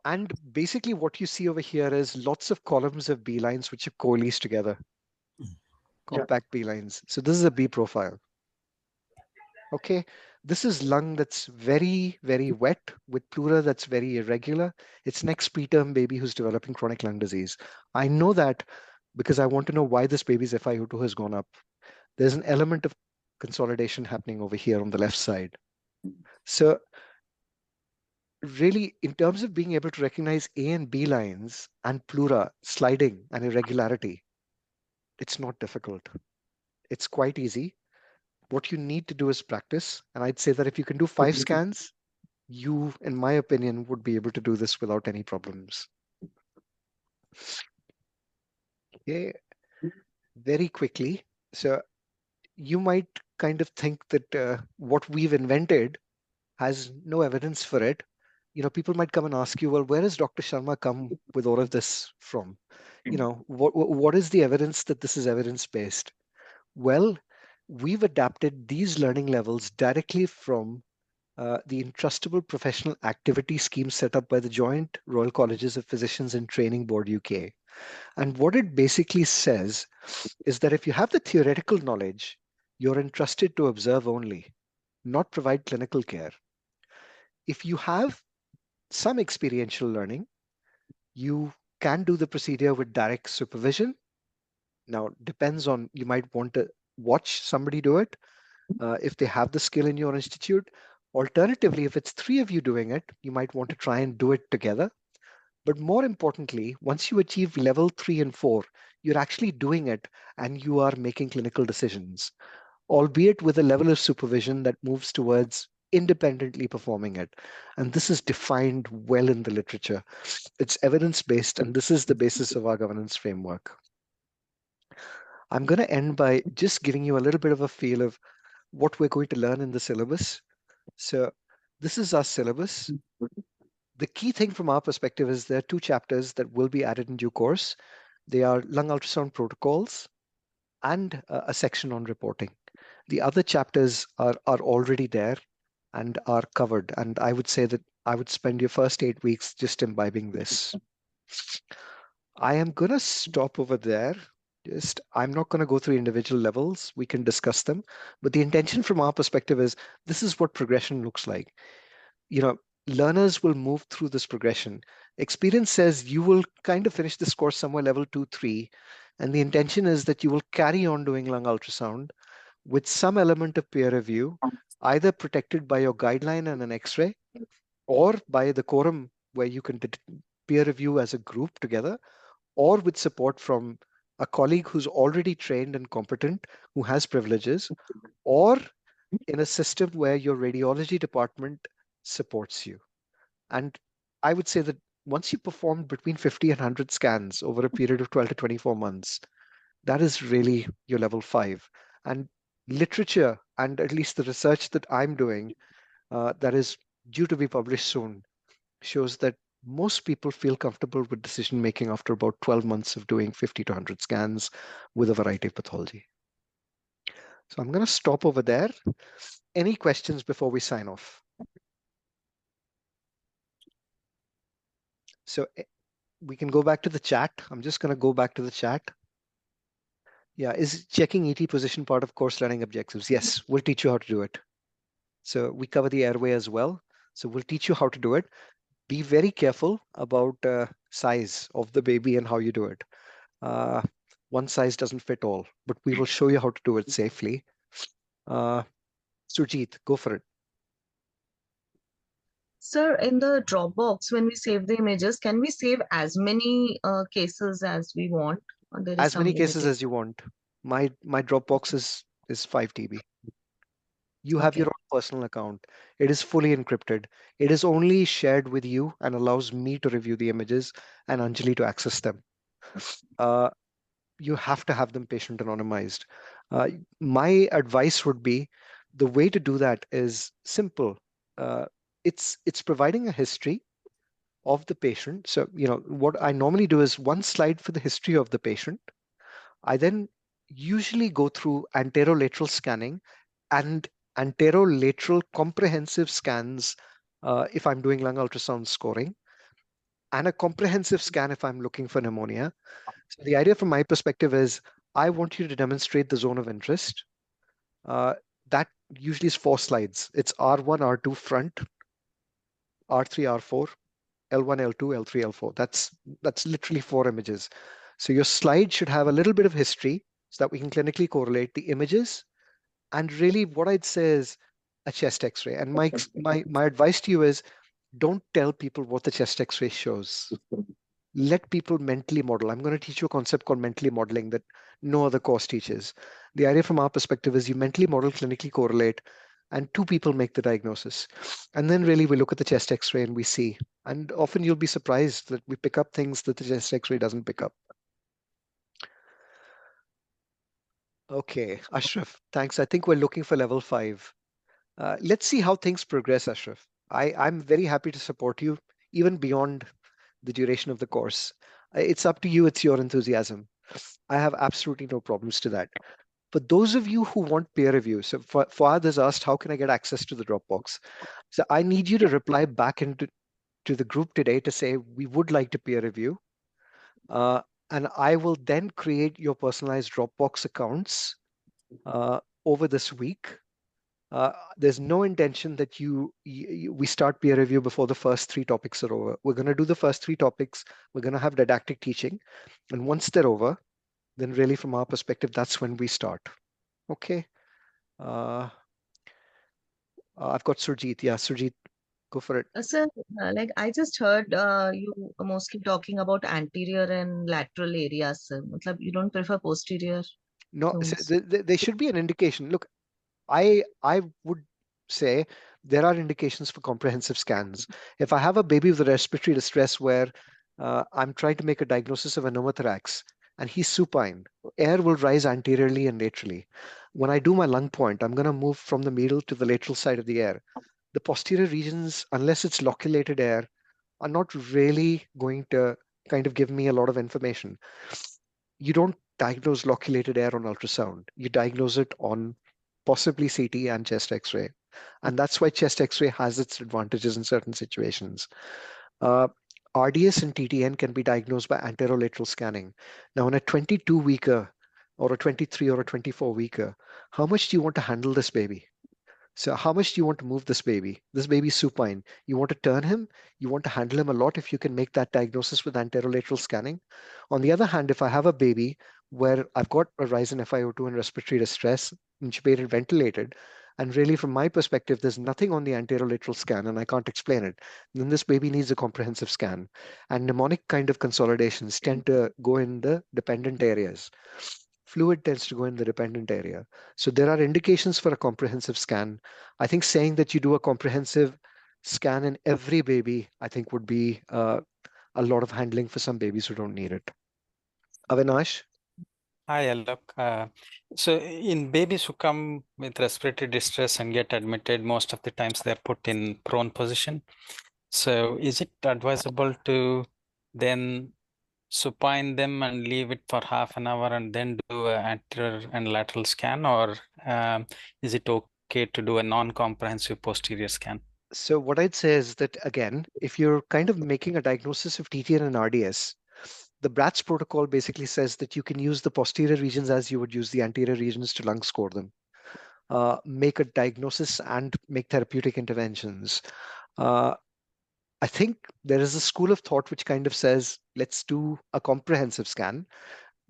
And basically what you see over here is lots of columns of B lines which are coalesced together. Compact B lines. So this is a B profile. Okay. This is lung that's very, very wet with pleura that's very irregular. It's next preterm baby who's developing chronic lung disease. I know that because I want to know why this baby's FiO2 has gone up. There's an element of consolidation happening over here on the left side. So really, in terms of being able to recognize A and B lines and pleura, sliding and irregularity, it's not difficult. It's quite easy. What you need to do is practice. And I'd say that if you can do 5 scans, you, in my opinion, would be able to do this without any problems. Okay, very quickly. So you might kind of think that what we've invented has no evidence for it. You know, people might come and ask you, well, where has Dr. Sharma come with all of this from? You know, what is the evidence that this is evidence-based? Well, we've adapted these learning levels directly from the Entrustable Professional Activity Scheme set up by the Joint Royal Colleges of Physicians and Training Board UK. And what it basically says is that if you have the theoretical knowledge, you're entrusted to observe only, not provide clinical care. If you have some experiential learning, you can do the procedure with direct supervision. Now, depends on, you might want to watch somebody do it if they have the skill in your institute. Alternatively, if it's 3 of you doing it, you might want to try and do it together. But more importantly, once you achieve level 3 and 4, you're actually doing it and you are making clinical decisions, albeit with a level of supervision that moves towards independently performing it. And this is defined well in the literature. It's evidence-based, and this is the basis of our governance framework. I'm going to end by just giving you a little bit of a feel of what we're going to learn in the syllabus. So this is our syllabus. The key thing from our perspective is there are 2 chapters that will be added in due course. They are lung ultrasound protocols and a section on reporting. The other chapters are already there and are covered. And I would say that I would spend your first 8 weeks just imbibing this. I am going to stop over there. I'm not going to go through individual levels. We can discuss them. But the intention from our perspective is this is what progression looks like. You know, learners will move through this progression. Experience says you will kind of finish this course somewhere level 2, 3. And the intention is that you will carry on doing lung ultrasound with some element of peer review, either protected by your guideline and an X-ray, or by the quorum where you can peer review as a group together, or with support from a colleague who's already trained and competent, who has privileges, or in a system where your radiology department supports you. And I would say that once you perform between 50 and 100 scans over a period of 12 to 24 months, that is really your level 5. And literature, and at least the research that I'm doing, that is due to be published soon, shows that most people feel comfortable with decision making after about 12 months of doing 50 to 100 scans with a variety of pathology. So I'm going to stop over there. Any questions before we sign off? So we can go back to the chat. I'm just going to go back to the chat. Yeah, is checking ET position part of course learning objectives? Yes, we'll teach you how to do it. So we cover the airway as well. So we'll teach you how to do it. Be very careful about size of the baby and how you do it. One size doesn't fit all, but we will show you how to do it safely. Surjit, go for it. Sir, in the Dropbox, when we save the images, can we save as many cases as we want? Or there is As some many cases limitation? as you want. My Dropbox is 5 TB. You have your Okay. own personal account. It is fully encrypted. It is only shared with you and allows me to review the images and Anjali to access them. Uh, you have to have them patient anonymized. Uh, my advice would be the way to do that is simple. Uh, it's providing a history of the patient. So, what I normally do is one slide for the history of the patient. I then usually go through anterolateral scanning and anterolateral comprehensive scans if I'm doing lung ultrasound scoring, and a comprehensive scan if I'm looking for pneumonia. So the idea from my perspective is I want you to demonstrate the zone of interest. Uh, that usually is 4 slides. It's R1, R2 front, R3, R4, L1, L2, L3, L4. That's literally 4 images. So your slide should have a little bit of history so that we can clinically correlate the images. And really what I'd say is a chest x-ray. And my advice to you is don't tell people what the chest x-ray shows. Let people mentally model. I'm going to teach you a concept called mentally modeling that no other course teaches. The idea from our perspective is you mentally model, clinically correlate, and 2 people make the diagnosis. And then really we look at the chest x-ray and we see. And often you'll be surprised that we pick up things that the chest x-ray doesn't pick up. Okay, Ashraf, thanks. I think we're looking for level 5. Let's see how things progress, Ashraf. I'm very happy to support you even beyond the duration of the course. It's up to you, it's your enthusiasm. I have absolutely no problems to that. For those of you who want peer review, so Fuad has asked, how can I get access to the Dropbox? So I need you to reply back to the group today to say, we would like to peer review. And I will then create your personalized Dropbox accounts over this week. There's no intention that we start peer review before the first 3 topics are over. We're going to do the first 3 topics. We're going to have didactic teaching. And once they're over, then really from our perspective, that's when we start. Okay. I've got Surjit. Yeah, Surjit, go for it. Sir, like I just heard you mostly talking about anterior and lateral areas, sir. Matlab, you don't prefer posterior No, zones. there should be an indication. Look, I would say there are indications for comprehensive scans. If I have a baby with respiratory distress where I'm trying to make a diagnosis of a pneumothorax and he's supine, air will rise anteriorly and laterally. When I do my lung point, I'm going to move from the medial to the lateral side of the air. The posterior regions, unless it's loculated air, are not really going to kind of give me a lot of information. You don't diagnose loculated air on ultrasound. You diagnose it on possibly CT and chest X-ray. And that's why chest X-ray has its advantages in certain situations. RDS and TTN can be diagnosed by anterolateral scanning. Now, in a 22-weeker or a 23 or a 24-weeker, how much do you want to handle this baby? So how much do you want to move this baby? This baby's supine. You want to turn him. You want to handle him a lot if you can make that diagnosis with anterolateral scanning. On the other hand, if I have a baby where I've got a rise in FiO2 and respiratory distress, intubated, ventilated, and really from my perspective, there's nothing on the anterolateral scan and I can't explain it, then this baby needs a comprehensive scan. And mnemonic kind of consolidations tend to go in the dependent areas. Fluid tends to go in the dependent area. So there are indications for a comprehensive scan. I think saying that you do a comprehensive scan in every baby, I think would be a lot of handling for some babies who don't need it. Avinash? Hi, Alok. So in babies who come with respiratory distress and get admitted, most of the times they're put in prone position. So is it advisable to then supine them and leave it for half an hour and then do an anterior and lateral scan, or is it okay to do a non-comprehensive posterior scan? So what I'd say is that, again, if you're kind of making a diagnosis of TTN and RDS, the BRATS protocol basically says that you can use the posterior regions as you would use the anterior regions to lung score them. Make a diagnosis and make therapeutic interventions. I think there is a school of thought which kind of says, let's do a comprehensive scan,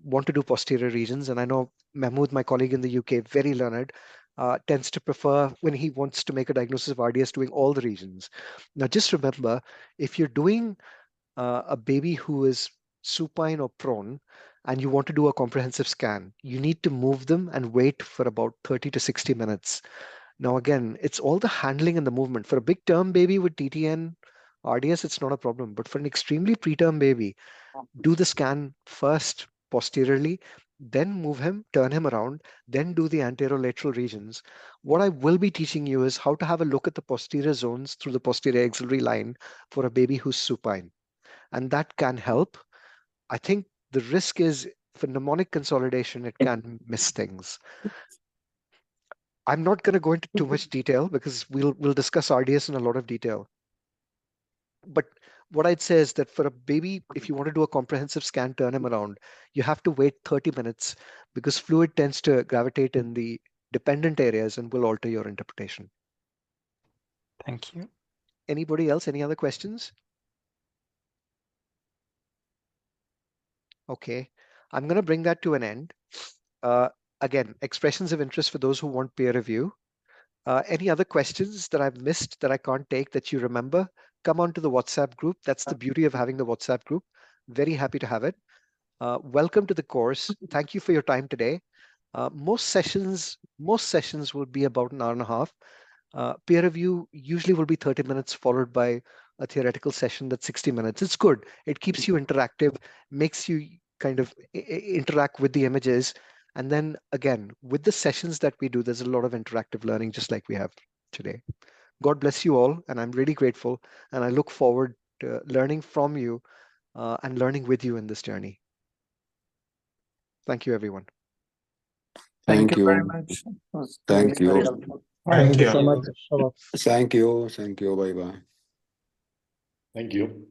want to do posterior regions. And I know Mahmood, my colleague in the UK, very learned, tends to prefer, when he wants to make a diagnosis of RDS, doing all the regions. Now, just remember, if you're doing a baby who is supine or prone, and you want to do a comprehensive scan, you need to move them and wait for about 30 to 60 minutes. Now, again, it's all the handling and the movement. For a big term baby with TTN, RDS, it's not a problem. But for an extremely preterm baby, do the scan first posteriorly, then move him, turn him around, then do the anterolateral regions. What I will be teaching you is how to have a look at the posterior zones through the posterior axillary line for a baby who's supine. And that can help. I think the risk is for mnemonic consolidation, it can miss things. I'm not going to go into too much detail because we'll discuss RDS in a lot of detail. But what I'd say is that for a baby, if you want to do a comprehensive scan, turn him around, you have to wait 30 minutes because fluid tends to gravitate in the dependent areas and will alter your interpretation. Thank you. Anybody else? Any other questions? Okay, I'm going to bring that to an end. Again, expressions of interest for those who want peer review. Any other questions that I've missed that I can't take that you remember? Come on to the WhatsApp group. That's the beauty of having the WhatsApp group. Very happy to have it. Welcome to the course. Thank you for your time today. Most sessions will be about an hour and a half. Peer review usually will be 30 minutes followed by a theoretical session that's 60 minutes. It's good. It keeps you interactive, makes you kind of interact with the images. And then again, with the sessions that we do, there's a lot of interactive learning, just like we have today. God bless you all. And I'm really grateful. And I look forward to learning from you and learning with you in this journey. Thank you, everyone. Thank Thank you very you. much. It was Thank really very you. helpful. Thank you so much, Alok. Thank you. Thank you. Bye bye. Thank you.